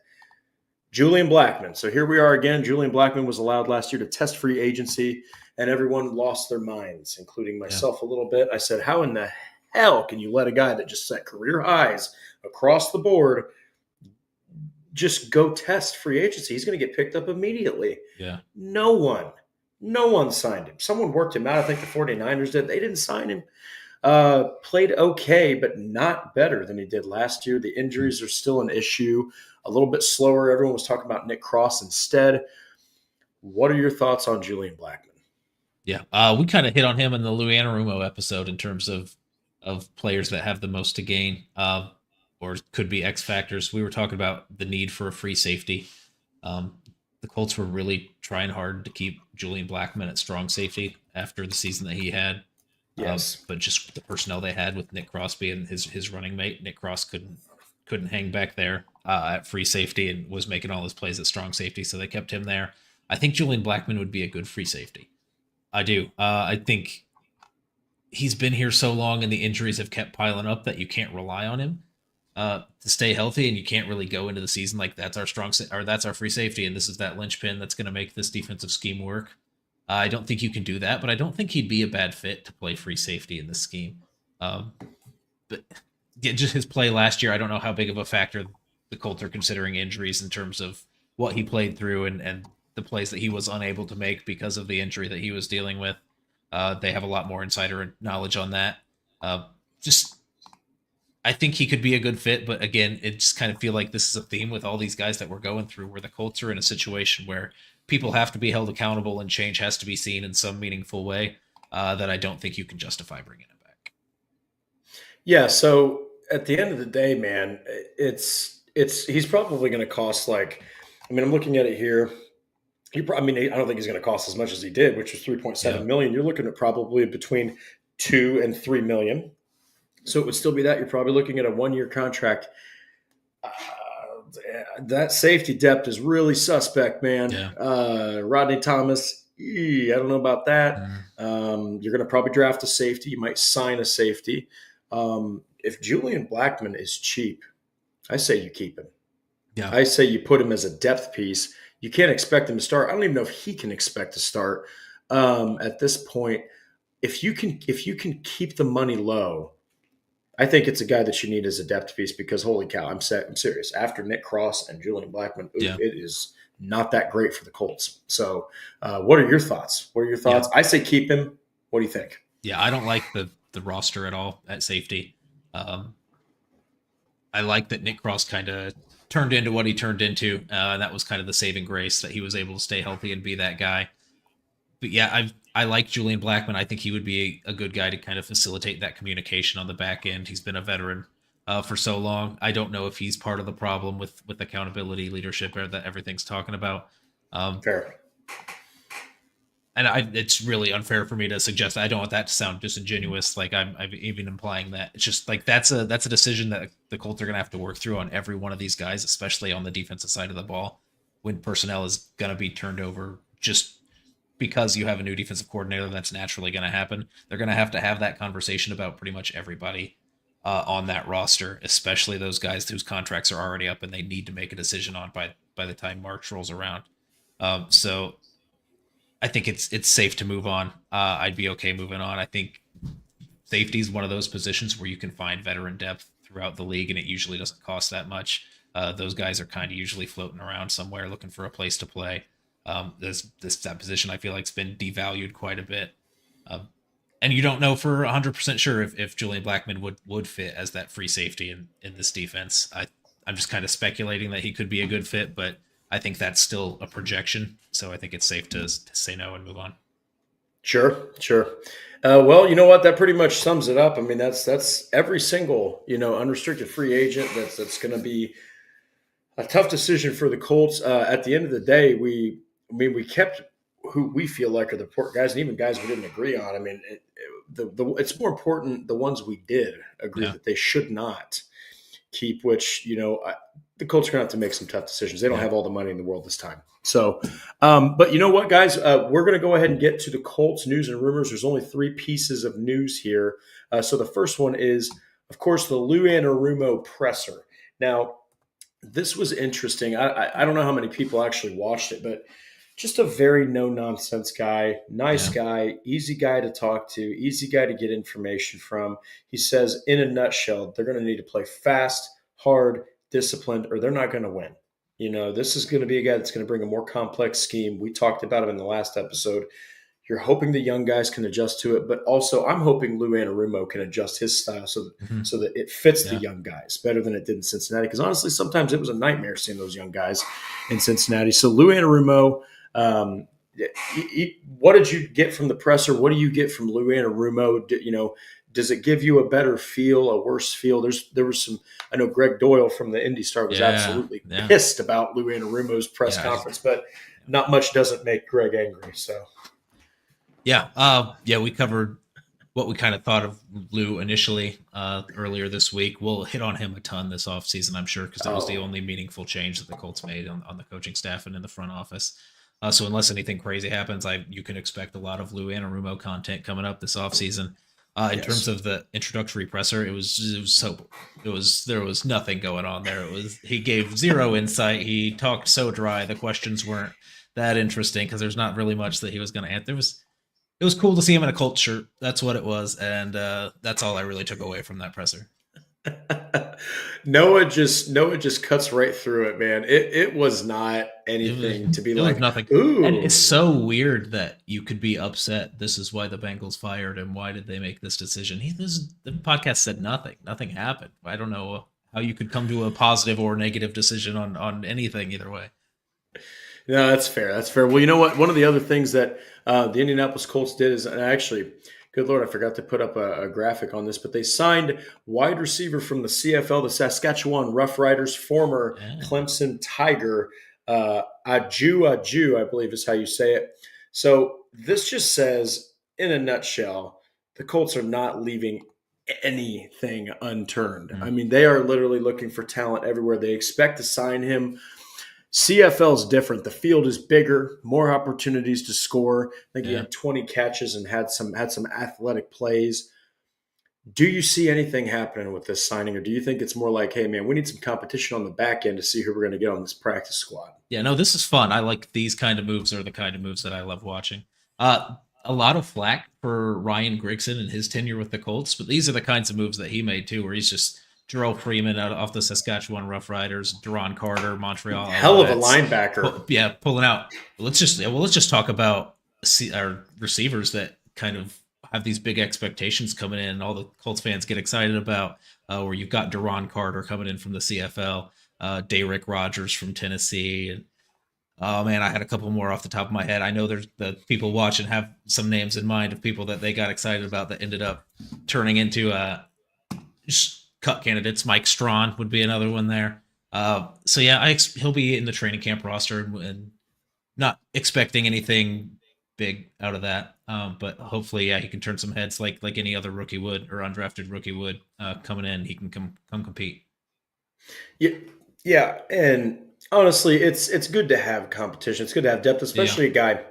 [SPEAKER 1] Julian Blackmon. So here we are again. Julian Blackmon was allowed last year to test free agency, and everyone lost their minds, including myself a little bit. I said, how in the hell can you let a guy that just set career highs across the board just go test free agency? He's going to get picked up immediately.
[SPEAKER 2] Yeah.
[SPEAKER 1] No one signed him. Someone worked him out. I think the 49ers did. They didn't sign him. Played okay, but not better than he did last year. The injuries are still an issue. A little bit slower. Everyone was talking about Nick Cross instead. What are your thoughts on Julian Blackmon?
[SPEAKER 2] Yeah, we kind of hit on him in the Lou Anarumo episode in terms of players that have the most to gain or could be X factors. We were talking about the need for a free safety. The Colts were really trying hard to keep Julian Blackmon at strong safety after the season that he had.
[SPEAKER 1] Yes.
[SPEAKER 2] But just the personnel they had with Nick Crosby and his running mate, Nick Cross couldn't hang back there at free safety and was making all his plays at strong safety, so they kept him there. I think Julian Blackmon would be a good free safety. I do. I think he's been here so long and the injuries have kept piling up that you can't rely on him to stay healthy, and you can't really go into the season like that's our free safety and this is that linchpin that's going to make this defensive scheme work. I don't think you can do that, but I don't think he'd be a bad fit to play free safety in this scheme. But just his play last year, I don't know how big of a factor the Colts are considering injuries in terms of what he played through and the plays that he was unable to make because of the injury that he was dealing with. They have a lot more insider knowledge on that. I think he could be a good fit, but again, it just kind of feel like this is a theme with all these guys that we're going through, where the Colts are in a situation where people have to be held accountable and change has to be seen in some meaningful way that I don't think you can justify bringing him back.
[SPEAKER 1] Yeah, so at the end of the day, man, he's probably going to cost I'm looking at it here. I don't think he's going to cost as much as he did, which was $3.7 million. You're looking at probably between $2 and $3 million. So it would still be that. You're probably looking at a 1-year contract. That safety depth is really suspect, man. Yeah. Rodney Thomas, I don't know about that. Mm. You're going to probably draft a safety. You might sign a safety. If Julian Blackmon is cheap, I say you keep him. Yeah. I say you put him as a depth piece. You can't expect him to start. I don't even know if he can expect to start at this point. If you can keep the money low, I think it's a guy that you need as a depth piece because, holy cow, I'm serious. After Nick Cross and Julian Blackmon, it is not that great for the Colts. So what are your thoughts? Yeah. I say keep him. What do you think?
[SPEAKER 2] Yeah, I don't like the roster at all at safety. I like that Nick Cross kind of turned into what he turned into. That was kind of the saving grace that he was able to stay healthy and be that guy. But yeah, I like Julian Blackmon. I think he would be a good guy to kind of facilitate that communication on the back end. He's been a veteran for so long. I don't know if he's part of the problem with accountability, leadership, or that everything's talking about.
[SPEAKER 1] Fair.
[SPEAKER 2] And it's really unfair for me to suggest. I don't want that to sound disingenuous. Like I'm even implying that. It's just like that's a decision that the Colts are going to have to work through on every one of these guys, especially on the defensive side of the ball, when personnel is going to be turned over just because you have a new defensive coordinator. That's naturally going to happen. They're going to have that conversation about pretty much everybody on that roster, especially those guys whose contracts are already up and they need to make a decision on by the time March rolls around. So I think it's safe to move on. I'd be okay moving on. I think safety is one of those positions where you can find veteran depth throughout the league, and it usually doesn't cost that much. Those guys are kind of usually floating around somewhere looking for a place to play. That position I feel like has been devalued quite a bit. And you don't know for 100% sure if Julian Blackmon would fit as that free safety in this defense. I'm just kind of speculating that he could be a good fit, but I think that's still a projection. So I think it's safe to say no and move on.
[SPEAKER 1] Sure. Well, you know what? That pretty much sums it up. I mean, that's every single, unrestricted free agent that's going to be a tough decision for the Colts. At the end of the day, we kept who we feel like are the important guys, and even guys we didn't agree on. I mean, it's more important the ones we did agree that they should not keep, which, the Colts are going to have to make some tough decisions. They don't have all the money in the world this time. So, but you know what, guys? We're going to go ahead and get to the Colts news and rumors. There's only 3 pieces of news here. So the first one is, of course, the Lou Anarumo presser. Now, this was interesting. I don't know how many people actually watched it, but just a very no-nonsense guy, nice guy, easy guy to talk to, easy guy to get information from. He says, in a nutshell, they're going to need to play fast, hard, disciplined, or they're not going to win. This is going to be a guy that's going to bring a more complex scheme. We talked about him in the last episode. You're hoping the young guys can adjust to it, but also I'm hoping Lou Anarumo can adjust his style so that it fits the young guys better than it did in Cincinnati. Because honestly, sometimes it was a nightmare seeing those young guys in Cincinnati. So Lou Anarumo, what did you get from the presser? What do you get from Lou Anarumo? Does it give you a better feel, a worse feel? There was some. I know Greg Doyle from the Indy Star was absolutely pissed about Lou Anarumo's press conference, but not much doesn't make Greg angry. So,
[SPEAKER 2] we covered what we kind of thought of Lou initially earlier this week. We'll hit on him a ton this offseason, I'm sure, because that was the only meaningful change that the Colts made on the coaching staff and in the front office. So unless anything crazy happens, you can expect a lot of Lou Anarumo content coming up this offseason. In terms of the introductory presser, there was nothing going on there. He gave zero insight. He talked so dry. The questions weren't that interesting because there's not really much that he was going to answer. It was cool to see him in a Colts shirt. That's what it was, and that's all I really took away from that presser.
[SPEAKER 1] Noah just cuts right through it, man. It was not anything to be like
[SPEAKER 2] nothing.
[SPEAKER 1] Ooh.
[SPEAKER 2] And it's so weird that you could be upset. This is why the Bengals fired him. Why did they make this decision? The podcast said nothing. Nothing happened. I don't know how you could come to a positive or negative decision on anything either way.
[SPEAKER 1] No, that's fair. That's fair. Well, you know what? One of the other things that the Indianapolis Colts did is, and actually, good Lord, I forgot to put up a graphic on this, but they signed wide receiver from the CFL, the Saskatchewan Roughriders, former Clemson Tiger, Aju, I believe is how you say it. So this just says, in a nutshell, the Colts are not leaving anything unturned. I mean, they are literally looking for talent everywhere. They expect to sign him. CFL is different. The field is bigger, more opportunities to score. I think he had 20 catches and had some athletic plays. Do you see anything happening with this signing, or do you think it's more like, hey, man, we need some competition on the back end to see who we're going to get on this practice squad?
[SPEAKER 2] Yeah, no, this is fun. I like these kind of moves are the kind of moves that I love watching. A lot of flack for Ryan Grigson and his tenure with the Colts, but these are the kinds of moves that he made too, where he's just Jarrell Freeman off the Saskatchewan Roughriders, Deron Carter, Montreal.
[SPEAKER 1] Hell of a linebacker.
[SPEAKER 2] Pulling out. Let's just talk about our receivers that kind of have these big expectations coming in, and all the Colts fans get excited about. Where you've got Deron Carter coming in from the CFL, Dayrick Rogers from Tennessee, and oh man, I had a couple more off the top of my head. I know there's the people watching have some names in mind of people that they got excited about that ended up turning into just cut candidates. Mike Strawn would be another one there. So yeah, he'll be in the training camp roster, and not expecting anything big out of that. But hopefully, yeah, he can turn some heads like any other rookie would, or undrafted rookie would, coming in. He can come compete.
[SPEAKER 1] Yeah, and honestly, it's good to have competition. It's good to have depth, especially a guy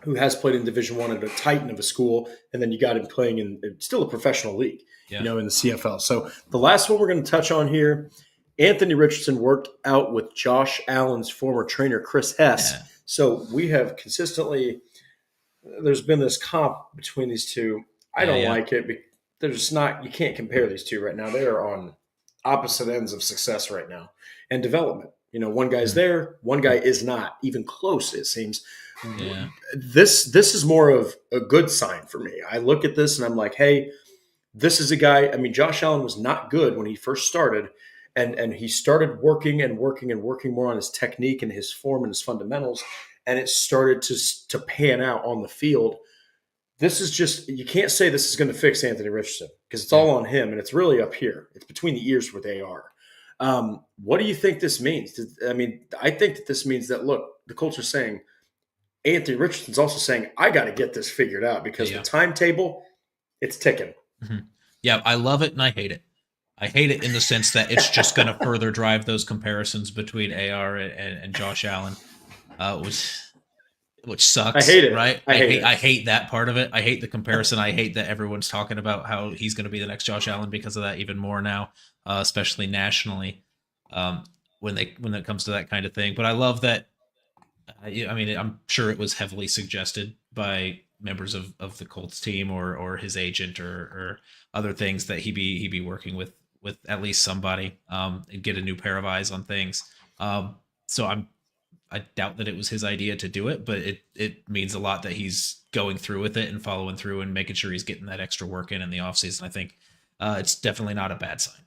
[SPEAKER 1] who has played in Division One at a titan of a school, and then you got him playing in still a professional league, in the CFL. So the last one we're going to touch on here, Anthony Richardson worked out with Josh Allen's former trainer, Chris Hess. Yeah. So we have consistently – there's been this comp between these two. I don't like it. There's not – you can't compare these two right now. They are on opposite ends of success right now and development. One guy's there, one guy is not even close, it seems. Yeah. This is more of a good sign for me. I look at this and I'm like, hey, this is a guy – I mean, Josh Allen was not good when he first started, and he started working more on his technique and his form and his fundamentals, and it started to pan out on the field. This is just – you can't say this is going to fix Anthony Richardson because it's all on him, and it's really up here. It's between the ears where they are. What do you think this means? I mean, I think that this means that, look, the Colts are saying – Anthony Richardson's also saying, I got to get this figured out because the timetable, it's ticking.
[SPEAKER 2] Mm-hmm. Yeah, I love it and I hate it. I hate it in the sense that it's just going to further drive those comparisons between AR and Josh Allen, which sucks.
[SPEAKER 1] I hate it.
[SPEAKER 2] Right? I hate that part of it. I hate the comparison. I hate that everyone's talking about how he's going to be the next Josh Allen because of that even more now, especially nationally, when it comes to that kind of thing. But I love that. I mean, I'm sure it was heavily suggested by members of the Colts team or his agent or other things that he be working with at least somebody and get a new pair of eyes on things. So I doubt that it was his idea to do it, but it means a lot that he's going through with it and following through and making sure he's getting that extra work in the offseason. I think it's definitely not a bad sign.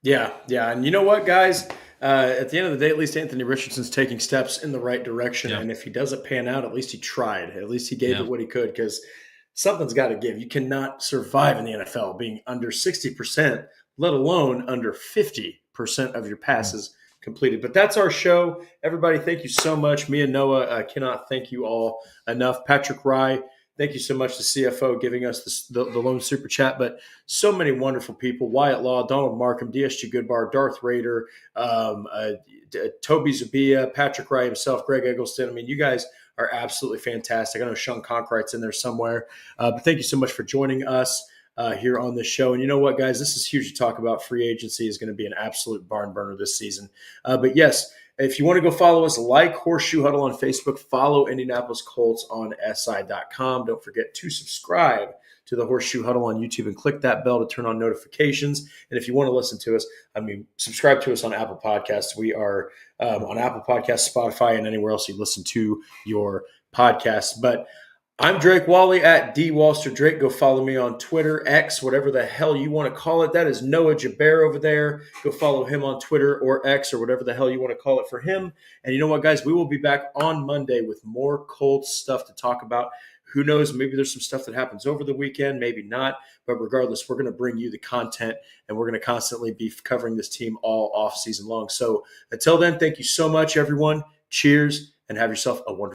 [SPEAKER 1] Yeah. And you know what, guys? At the end of the day, at least Anthony Richardson's taking steps in the right direction. Yep. And if he doesn't pan out, at least he tried. At least he gave it what he could, because something's got to give. You cannot survive in the NFL being under 60%, let alone under 50% of your passes completed. But that's our show. Everybody, thank you so much. Me and Noah cannot thank you all enough. Patrick Rye, thank you so much to CFO giving us the lone super chat, but so many wonderful people: Wyatt Law, Donald Markham, DSG Goodbar, Darth Raider, Toby Zabia, Patrick Wright himself, Greg Eggleston. I mean, you guys are absolutely fantastic. I know Sean Conkright's in there somewhere, but thank you so much for joining us here on this show. And you know what, guys, this is huge to talk about. Free agency is going to be an absolute barn burner this season. But yes, if you want to go follow us, like Horseshoe Huddle on Facebook, follow Indianapolis Colts on SI.com. Don't forget to subscribe to the Horseshoe Huddle on YouTube and click that bell to turn on notifications. And if you want to listen to us, subscribe to us on Apple Podcasts. We are on Apple Podcasts, Spotify, and anywhere else you listen to your podcasts. But I'm Drake Wally at DWalsterDrake. Go follow me on Twitter, X, whatever the hell you want to call it. That is Noah Gebert over there. Go follow him on Twitter or X or whatever the hell you want to call it for him. And you know what, guys? We will be back on Monday with more Colts stuff to talk about. Who knows? Maybe there's some stuff that happens over the weekend, maybe not. But regardless, we're going to bring you the content, and we're going to constantly be covering this team all off season long. So until then, thank you so much, everyone. Cheers, and have yourself a wonderful